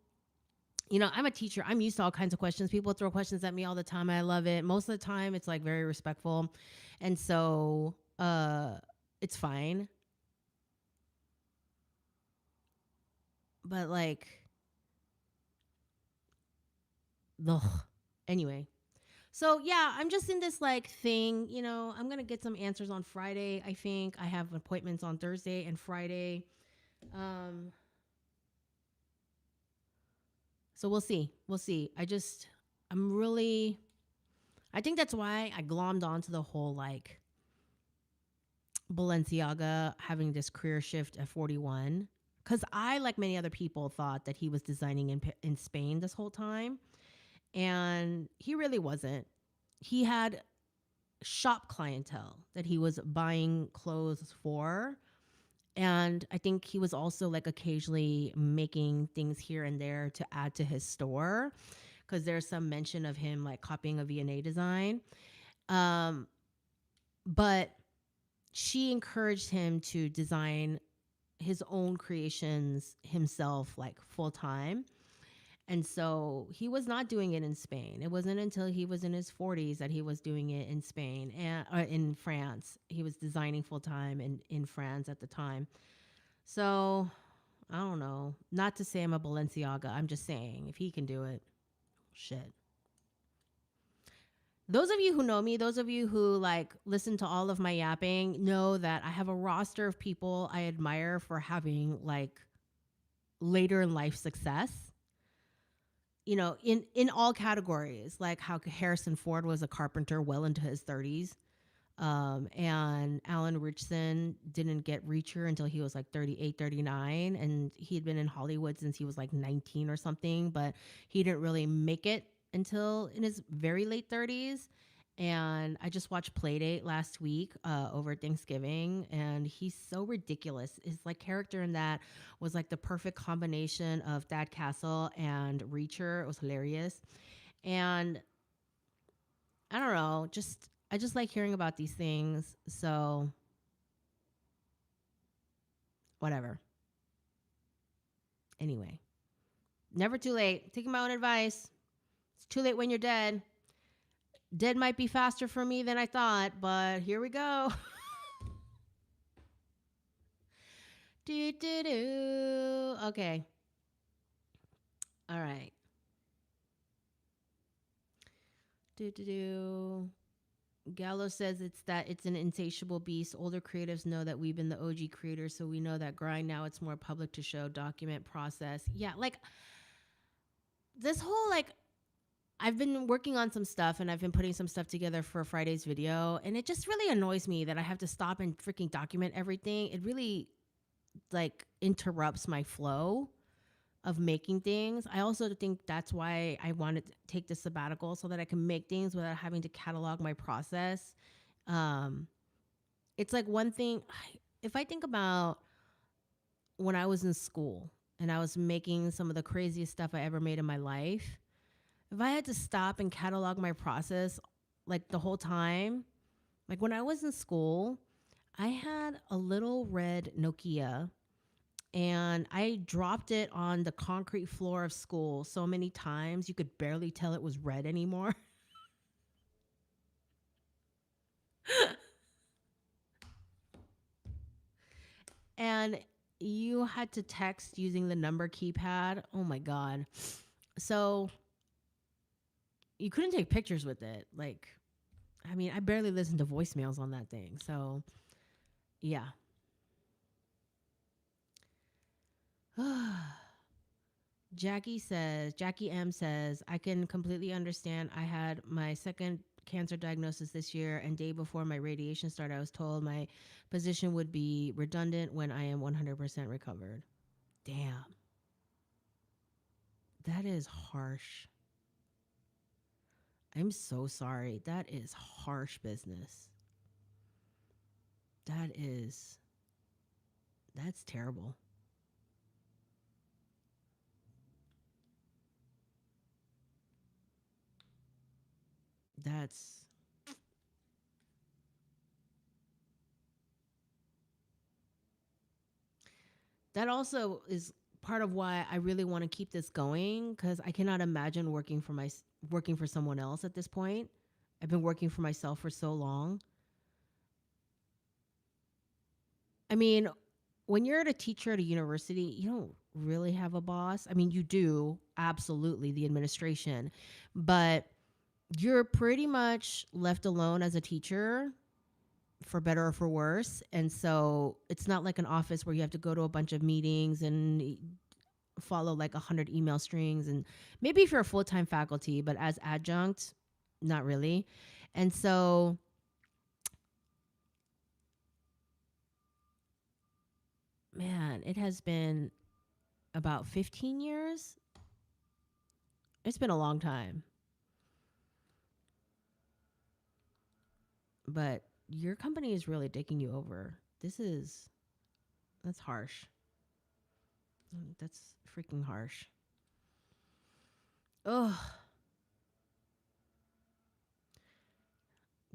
You know, I'm a teacher. I'm used to all kinds of questions. People throw questions at me all the time. I love it. Most of the time, it's like very respectful, and so it's fine. But like, ugh. Anyway, so yeah, I'm just in this like thing, you know, I'm going to get some answers on Friday. I think I have appointments on Thursday and Friday. Um so we'll see. We'll see. I'm really I think that's why I glommed onto the whole like Balenciaga having this career shift at 41, cuz I, like many other people, thought that he was designing in Spain this whole time, and he really wasn't. He had shop clientele that he was buying clothes for. And I think he was also like occasionally making things here and there to add to his store, because there's some mention of him like copying a V&A design. Um, but she encouraged him to design his own creations himself, like full time. And so he was not doing it in Spain. It wasn't until he was in his 40s that he was doing it in Spain and in France. He was designing full time in France at the time. So I don't know. Not to say I'm a Balenciaga. I'm just saying if he can do it, shit. Those of you who know me, those of you who like listen to all of my yapping, know that I have a roster of people I admire for having like later in life success. You know, in all categories, like how Harrison Ford was a carpenter well into his 30s. And Alan Richson didn't get Reacher until he was like 38, 39. And he had been in Hollywood since he was like 19 or something, but he didn't really make it until in his very late 30s. And I just watched Playdate last week over Thanksgiving, and he's so ridiculous. His like character in that was like the perfect combination of Thad Castle and Reacher. It was hilarious. And I don't know, just I just like hearing about these things. So whatever. Anyway, never too late. Taking my own advice. It's too late when you're dead. Dead might be faster for me than I thought, but here we go. Do do do. Okay. All right. Do do do. Gallo says it's an insatiable beast. Older creatives know that we've been the OG creators, so we know that grind now. It's more public to show, document, process. Yeah, like this whole like I've been working on some stuff and I've been putting some stuff together for Friday's video, and it just really annoys me that I have to stop and freaking document everything. It really like interrupts my flow of making things. I also think that's why I wanted to take the sabbatical so that I can make things without having to catalog my process. Um, it's like one thing, if I think about when I was in school and I was making some of the craziest stuff I ever made in my life, if I had to stop and catalog my process like the whole time, like when I was in school, I had a little red Nokia and I dropped it on the concrete floor of school so many times you could barely tell it was red anymore. And you had to text using the number keypad. Oh my God. So you couldn't take pictures with it. Like, I mean, I barely listened to voicemails on that thing. So, yeah. Jackie M says, I can completely understand. I had my second cancer diagnosis this year, and day before my radiation started, I was told my position would be redundant when I am 100% recovered. Damn. That is harsh. I'm so sorry. That is harsh business. That is, that's terrible. That's, that also is part of why I really want to keep this going because I cannot imagine working for someone else at this point. I've been working for myself for so long. I mean, when you're at a teacher at a university, you don't really have a boss. I mean, you do, absolutely, the administration, but you're pretty much left alone as a teacher for better or for worse. And so it's not like an office where you have to go to a bunch of meetings and follow like 100 email strings. And maybe if you're a full time faculty, but as adjunct, not really. And so, man, it has been about 15 years. It's been a long time. But your company is really taking you over. That's harsh. That's freaking harsh. Oh,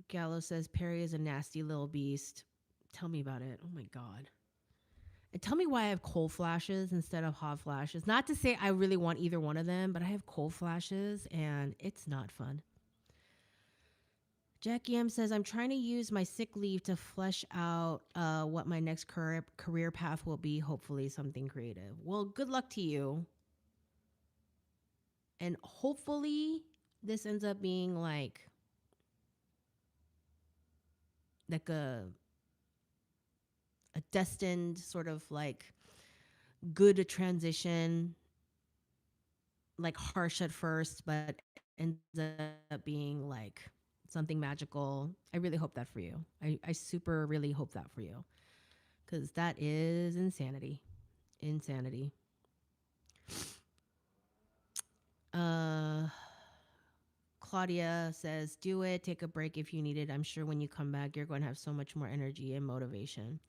Gallo says Perry is a nasty little beast. Tell me about it. Oh my God. And tell me why I have cold flashes instead of hot flashes. Not to say I really want either one of them, but I have cold flashes and it's not fun. Jackie M says, I'm trying to use my sick leave to flesh out what my next career path will be. Hopefully, something creative. Well, good luck to you. And hopefully, this ends up being like a destined sort of like good transition, like harsh at first, but ends up being like something magical. I really hope that for you. I super really hope that for you because that is insanity. Insanity. Uh, Claudia says, do it. Take a break if you need it. I'm sure when you come back, you're going to have so much more energy and motivation.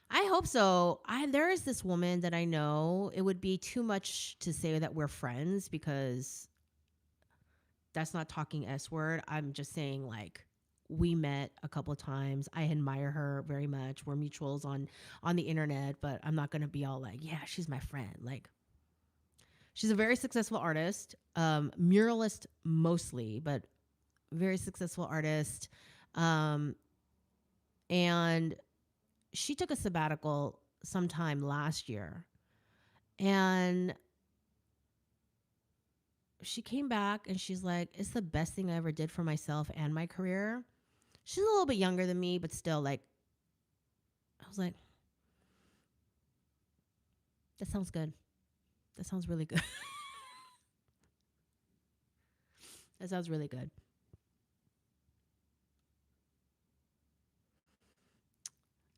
I hope so. There is this woman that I know. It would be too much to say that we're friends because that's not talking S word. I'm just saying like we met a couple of times. I admire her very much. We're mutuals on the internet, but I'm not gonna be all like, yeah, she's my friend. Like she's a very successful artist, muralist mostly, but very successful artist. Um, and she took a sabbatical sometime last year, and she came back and she's like, it's the best thing I ever did for myself and my career. She's a little bit younger than me, but still, like, I was like, that sounds good. That sounds really good. That sounds really good.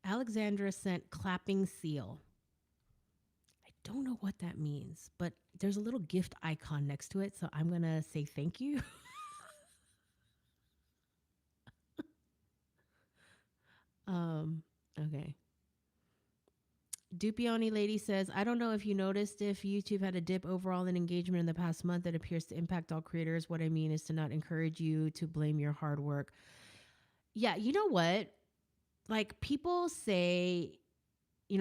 Alexandra sent clapping seal. I don't know what that means, but there's a little gift icon next to it. So I'm going to say thank you. um, okay. Dupioni lady says, I don't know if you noticed if YouTube had a dip overall in engagement in the past month that appears to impact all creators. What I mean is to not encourage you to blame your hard work. Yeah, you know what? Like people say,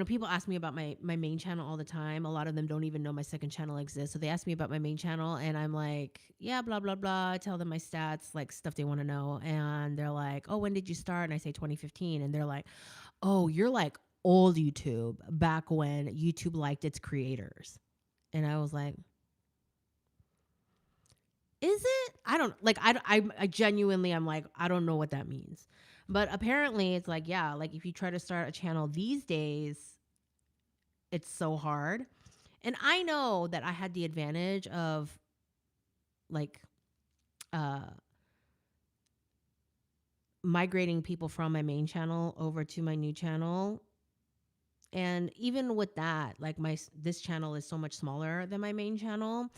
people ask me about my main channel all the time. A lot of them don't even know my second channel exists. So they ask me about my main channel and I'm like, yeah, blah, blah, blah. I tell them my stats, like stuff they want to know. And they're like, oh, when did you start? And I say 2015. And they're like, oh, you're like old YouTube, back when YouTube liked its creators. And I was like, is it? I don't like, I genuinely, I'm like, I don't know what that means. But apparently it's like, yeah, like if you try to start a channel these days, it's so hard. And I know that I had the advantage of like uh migrating people from my main channel over to my new channel. And even with that, like this channel is so much smaller than my main channel.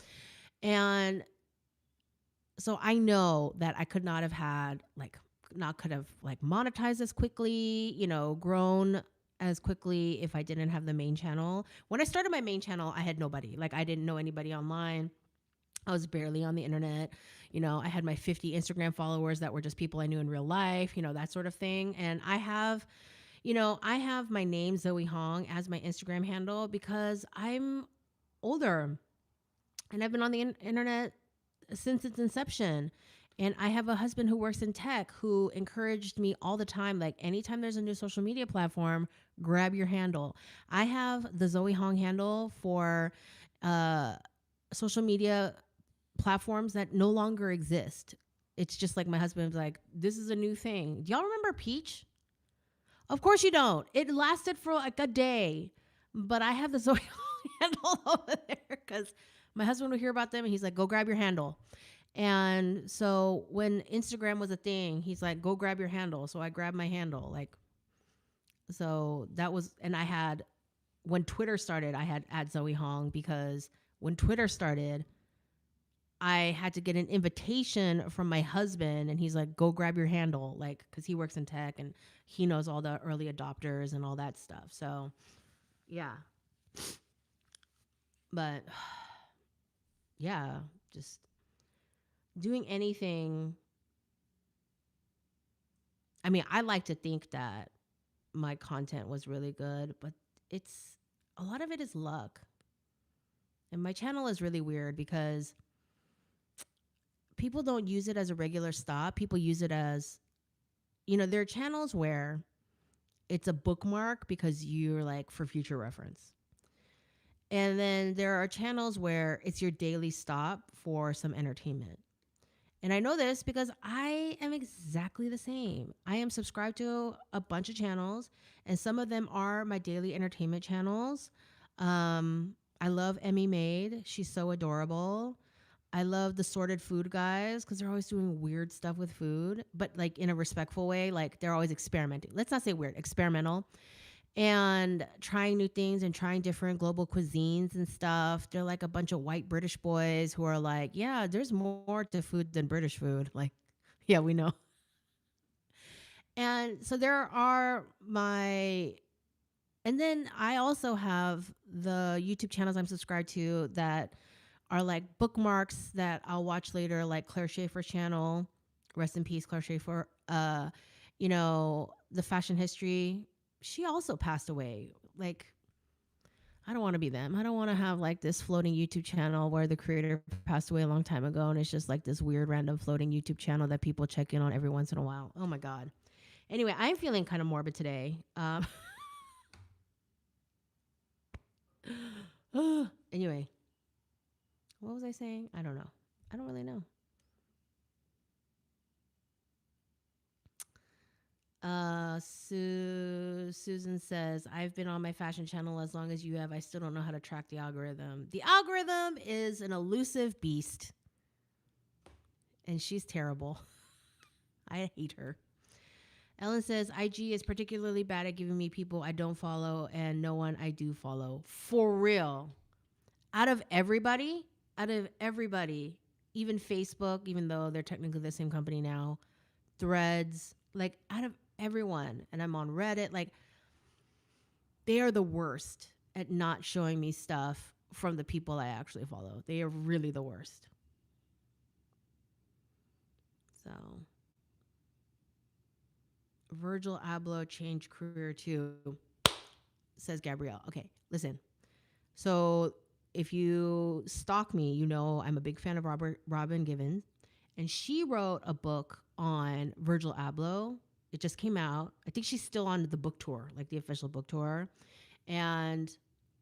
And so I know that I could not have had like not could have like monetized as quickly, grown as quickly if I didn't have the main channel. When I started my main channel, I had nobody. Like I didn't know anybody online. I was barely on the internet. I had my 50 Instagram followers that were just people I knew in real life, that sort of thing. And I have my name, Zoe Hong, as my Instagram handle because I'm older and I've been on the internet since its inception. And I have a husband who works in tech who encouraged me all the time. Like, anytime there's a new social media platform, grab your handle. I have the Zoe Hong handle for social media platforms that no longer exist. It's just like my husband's like, this is a new thing. Do y'all remember Peach? Of course you don't. It lasted for like a day, but I have the Zoe handle over there because my husband would hear about them and he's like, go grab your handle. And so when Instagram was a thing, he's like, go grab your handle. So I grabbed my handle. Like, so that was, and I had, when Twitter started, I had at Zoe Hong because when Twitter started, I had to get an invitation from my husband and he's like, go grab your handle. Like, cause he works in tech and he knows all the early adopters and all that stuff. So yeah, but yeah, just doing anything. I mean, I like to think that my content was really good, but it's a lot of it is luck. And my channel is really weird because people don't use it as a regular stop. People use it as, there are channels where it's a bookmark because you're like for future reference. And then there are channels where it's your daily stop for some entertainment. And I know this because I am exactly the same. I am subscribed to a bunch of channels, and some of them are my daily entertainment channels. I love Emmy Made. She's so adorable. I love the Sorted Food guys because they're always doing weird stuff with food, but like in a respectful way. Like they're always experimenting. Let's not say weird, experimental and trying new things and trying different global cuisines and stuff. They're like a bunch of white British boys who are like, yeah, there's more to food than British food. Like, yeah, we know. And so there are and then I also have the YouTube channels I'm subscribed to that are like bookmarks that I'll watch later, like Claire Schaefer's channel. Rest in peace, Claire Schaefer. The fashion history. She also passed away. Like, I don't want to be them. I don't want to have like this floating YouTube channel where the creator passed away a long time ago and it's just like this weird random floating YouTube channel that people check in on every once in a while. Oh my God. Anyway, I'm feeling kind of morbid today. Anyway, what was I saying? I don't know. I don't really know. Susan says, I've been on my fashion channel as long as you have. I still don't know how to track the algorithm. The algorithm is an elusive beast, and she's terrible. I hate her. Ellen says, IG is particularly bad at giving me people I don't follow and no one I do follow. For real. Out of everybody, out of everybody, even Facebook, even though they're technically the same company now, Threads, like out of everyone, and I'm on Reddit, like they are the worst at not showing me stuff from the people I actually follow. They are really the worst. So Virgil Abloh changed career too, says Gabrielle. Okay, listen. So if you stalk me, you know I'm a big fan of Robin Givens, and she wrote a book on Virgil Abloh. It just came out. I think she's still on the book tour, like the official book tour, and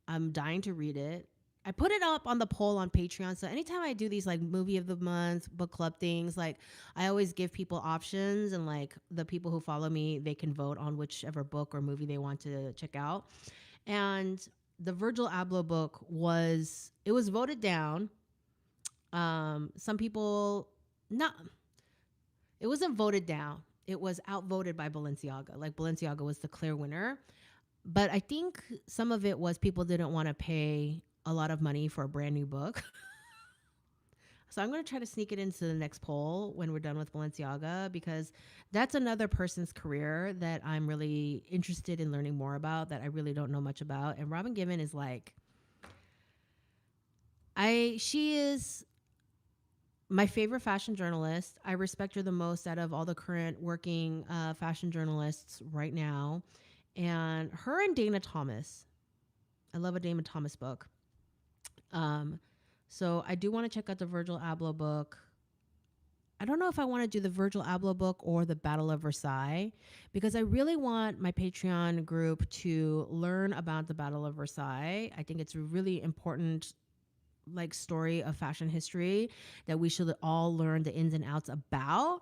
I'm dying to read it. I put it up on the poll on Patreon. So anytime I do these like movie of the month, book club things, like I always give people options, and like the people who follow me, they can vote on whichever book or movie they want to check out. And the Virgil Abloh book was voted down. Some people not it wasn't voted down. It was outvoted by Balenciaga. Like Balenciaga was the clear winner. But I think some of it was people didn't want to pay a lot of money for a brand new book. So I'm going to try to sneak it into the next poll when we're done with Balenciaga, because that's another person's career that I'm really interested in learning more about, that I really don't know much about. And Robin Given is like, she is my favorite fashion journalist. I respect her the most out of all the current working fashion journalists right now. And her and Dana Thomas. I love a Dana Thomas book. Um, so I do want to check out the Virgil Abloh book. I don't know if I want to do the Virgil Abloh book or the Battle of Versailles, because I really want my Patreon group to learn about the Battle of Versailles. I think it's a really important like story of fashion history that we should all learn the ins and outs about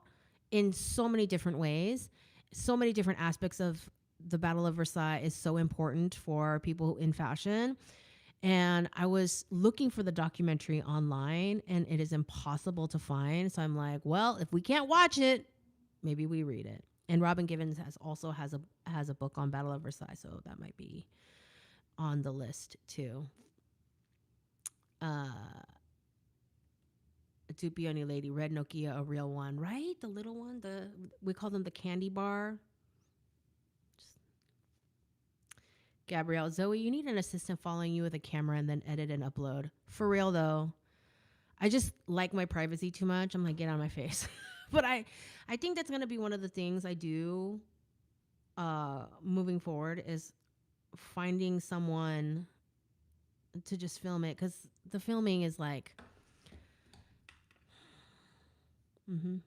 in so many different ways. So many different aspects of the Battle of Versailles is so important for people in fashion. And I was looking for the documentary online and it is impossible to find. So I'm like, well, if we can't watch it, maybe we read it. And Robin Givens has a book on Battle of Versailles, so that might be on the list too. Uh Dupioni lady, red Nokia, a real one, right? The little one, we call them the candy bar. Gabrielle, Zoe, you need an assistant following you with a camera and then edit and upload. For real though, I just like my privacy too much. I'm like, get out of my face. But I think that's gonna be one of the things I do moving forward, is finding someone to just film it, because the filming is like, mm-hmm.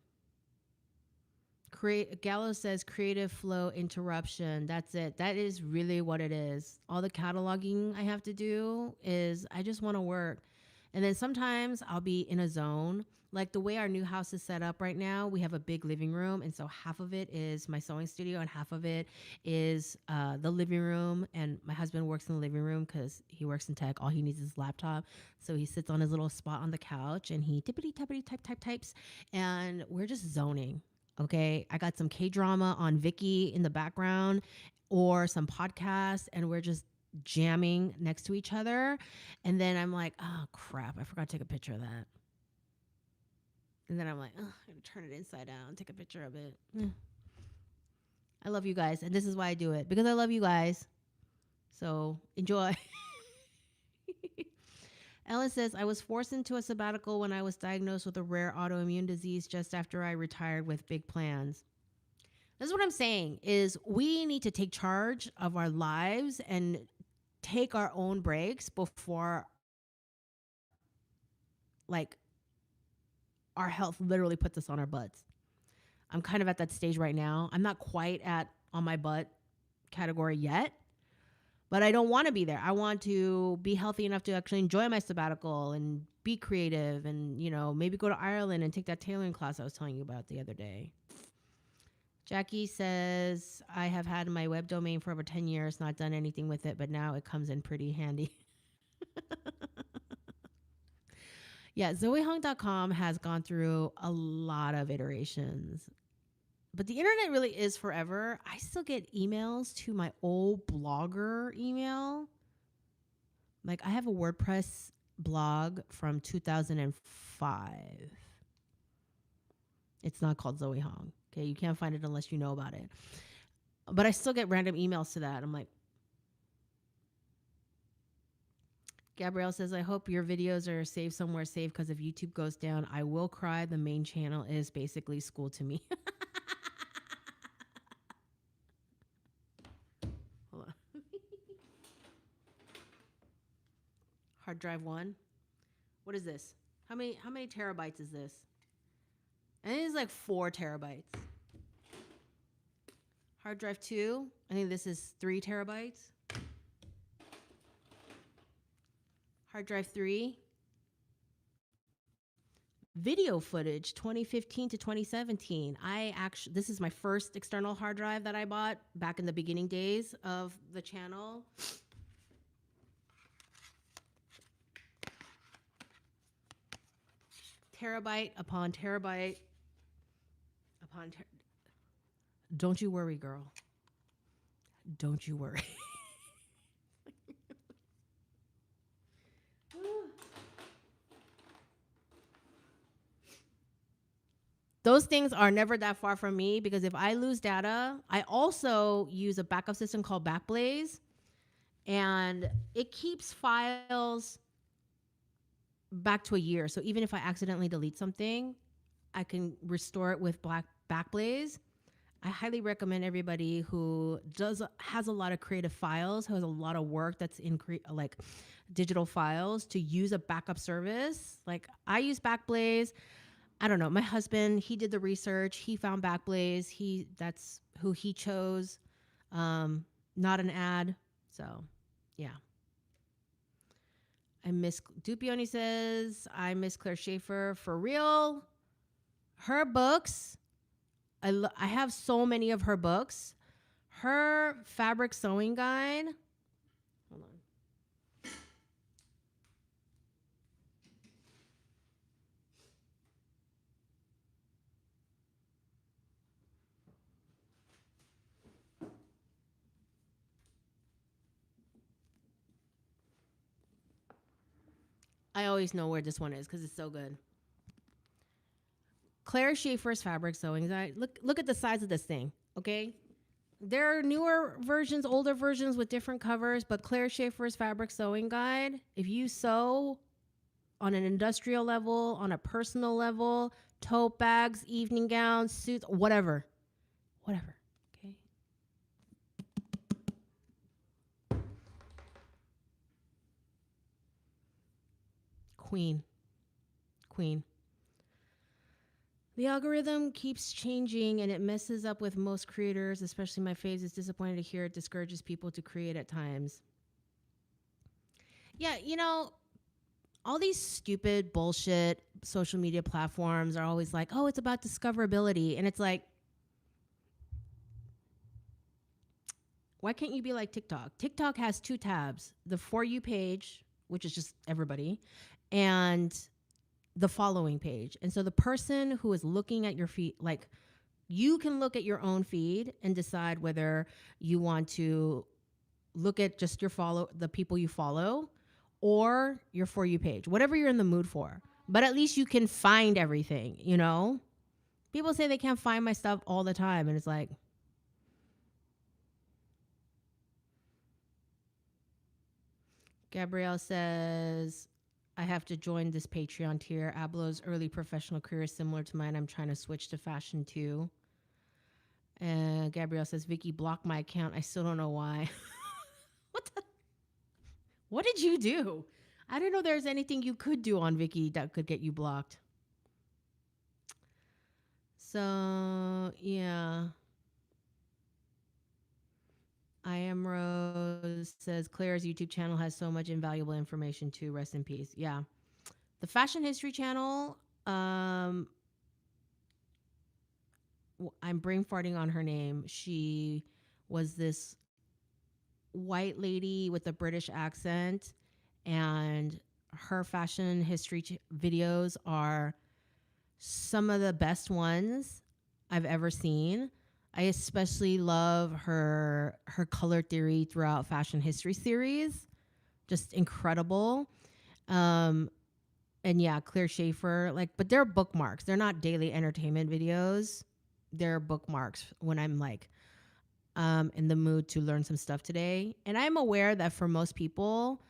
Gallo says creative flow interruption. That's it. That is really what it is. All the cataloging I have to do is I just want to work. And then sometimes I'll be in a zone. Like the way our new house is set up right now, we have a big living room. And so half of it is my sewing studio and half of it is the living room. And my husband works in the living room because he works in tech. All he needs is his laptop. So he sits on his little spot on the couch and he tippity tappity types. And we're just zoning. Okay. I got some K drama on Vicky in the background or some podcast, and we're just jamming next to each other. And then I'm like, oh crap, I forgot to take a picture of that. And then I'm like, oh, I'm going to turn it inside out and take a picture of it. I love you guys. And this is why I do it, because I love you guys. So enjoy. Ellen says, I was forced into a sabbatical when I was diagnosed with a rare autoimmune disease just after I retired with big plans. This is what I'm saying, is we need to take charge of our lives and take our own breaks before like our health literally puts us on our butts. I'm kind of at that stage right now. I'm not quite at on my butt category yet, But I don't want to be there. I want to be healthy enough to actually enjoy my sabbatical and be creative and, maybe go to Ireland and take that tailoring class I was telling you about the other day. Jackie says, I have had my web domain for over 10 years, not done anything with it, but now it comes in pretty handy. Yeah, ZoeHung.com has gone through a lot of iterations, but the internet really is forever. I still get emails to my old blogger email. Like, I have a WordPress blog from 2005. It's not called Zoe Hong. Okay, you can't find it unless you know about it. But I still get random emails to that. I'm like, Gabrielle says, I hope your videos are saved somewhere safe because if YouTube goes down, I will cry. The main channel is basically school to me. Hold on. Hard drive 1. What is this? How many terabytes is this? I think it's like 4 terabytes. Hard drive 2. I think this is 3 terabytes. Hard drive 3. Video footage 2015 to 2017. This is my first external hard drive that I bought back in the beginning days of the channel. Terabyte upon terabyte upon Don't you worry, girl. Don't you worry. Those things are never that far from me because if I lose data, I also use a backup system called Backblaze, and it keeps files back to a year. So even if I accidentally delete something, I can restore it with Backblaze. I highly recommend everybody who has a lot of creative files, who has a lot of work that's in like digital files, to use a backup service. Like, I use Backblaze. I don't know. My husband, he did the research. He found Backblaze. That's who he chose. Not an ad. So, yeah. Dupioni says, I miss Claire Schaefer. For real. Her books, I have so many of her books. Her fabric sewing guide. Hold on. I always know where this one is because it's so good. Claire Schaefer's fabric sewing guide. Look at the size of this thing, okay? There are newer versions, older versions with different covers, but Claire Schaefer's fabric sewing guide, if you sew on an industrial level, on a personal level, tote bags, evening gowns, suits, whatever. Okay. Queen. The algorithm keeps changing and it messes up with most creators, especially my faves. It's disappointing to hear it discourages people to create at times. Yeah, all these stupid bullshit social media platforms are always like, oh, it's about discoverability. And it's like, why can't you be like TikTok? TikTok has 2 tabs, the For You page, which is just everybody, and the following page. And so the person who is looking at your feed, like, you can look at your own feed and decide whether you want to look at just the people you follow, or your For You page, whatever you're in the mood for. But at least you can find everything, People say they can't find my stuff all the time, and it's like, Gabrielle says, I have to join this Patreon tier. Ablo's early professional career is similar to mine. I'm trying to switch to fashion too. And Gabrielle says, Vicky blocked my account. I still don't know why. What did you do? I didn't know there's anything you could do on Vicky that could get you blocked. So, yeah. I am Rose says Claire's YouTube channel has so much invaluable information too. Rest in peace. Yeah. The Fashion History channel, um, I'm brain farting on her name. She was this white lady with a British accent, and her fashion history videos are some of the best ones I've ever seen. I especially love her color theory throughout fashion history series. Just incredible. Um and yeah, Claire Schaefer, like, but they're bookmarks. They're not daily entertainment videos. They're bookmarks when I'm like in the mood to learn some stuff today. And I'm aware that for most people,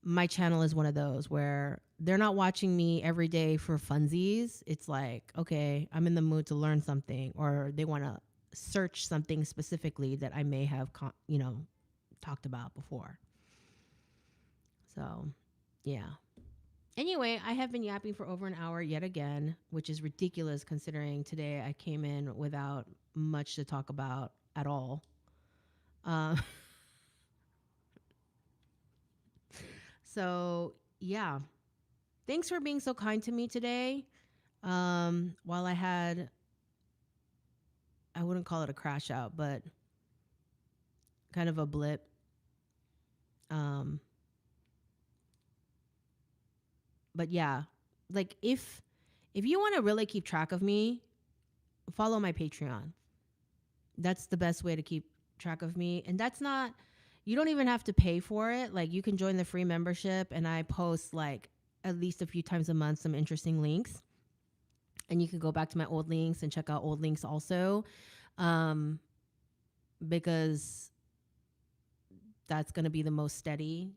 my channel is one of those where they're not watching me every day for funsies. It's like, okay, I'm in the mood to learn something, or they want to search something specifically that I may have, talked about before. So, yeah. Anyway, I have been yapping for over an hour yet again, which is ridiculous considering today I came in without much to talk about at all. Uh, so, yeah. Thanks for being so kind to me today. While I wouldn't call it a crash out, but kind of a blip. Um, but yeah, like if you want to really keep track of me, follow my Patreon. That's the best way to keep track of me. And that's not, you don't even have to pay for it. Like, you can join the free membership, and I post like at least a few times a month some interesting links. And you can go back to my old links and check out old links also. Um, because that's going to be the most steady.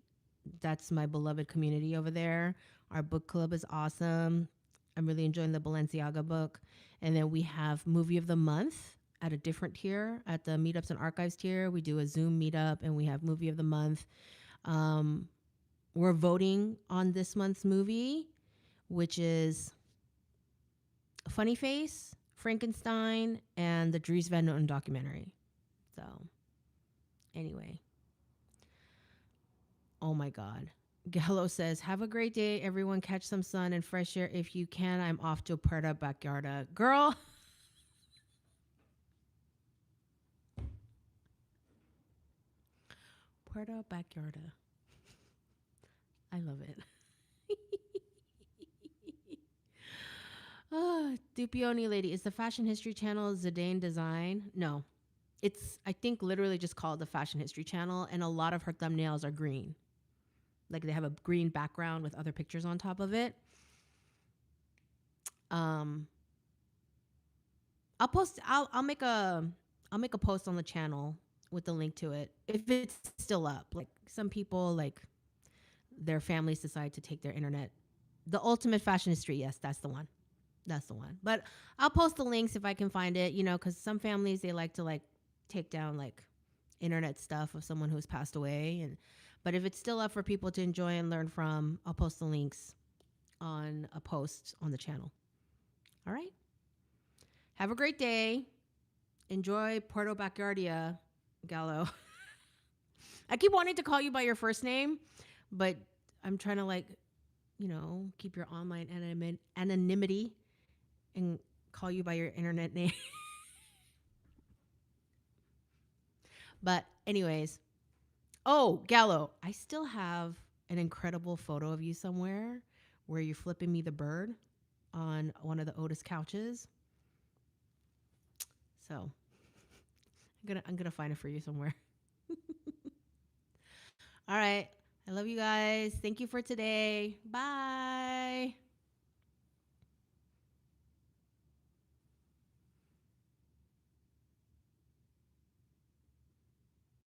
That's my beloved community over there. Our book club is awesome. I'm really enjoying the Balenciaga book. And then we have movie of the month at a different tier, at the meetups and archives tier. We do a Zoom meetup and we have movie of the month. Um, we're voting on this month's movie, which is Funny Face, Frankenstein, and the Dries Van Noten documentary. So, anyway. Oh my God. Gallo says, have a great day. Everyone catch some sun and fresh air if you can. I'm off to Puerto Backyarda. Girl. Puerto Backyarda. I love it. Dupioni lady. Is the fashion history channel Zidane Design? No. It's, I think, literally just called the fashion history channel. And a lot of her thumbnails are green. Like, they have a green background with other pictures on top of it. Um, I'll make a post on the channel with the link to it if it's still up. Like, some people, like, their families decide to take their internet. The ultimate fashion history, yes, that's the one. That's the one. But I'll post the links if I can find it, because some families, they like to like take down like internet stuff of someone who's passed away. And but if it's still up for people to enjoy and learn from, I'll post the links on a post on the channel. All right. Have a great day. Enjoy Puerto Backyardia, Gallo. I keep wanting to call you by your first name, but I'm trying to like, keep your online anonymity and call you by your internet name. But anyways, oh, Gallo, I still have an incredible photo of you somewhere where you're flipping me the bird on one of the Otis couches. So I'm gonna find it for you somewhere. All right. I love you guys. Thank you for today. Bye.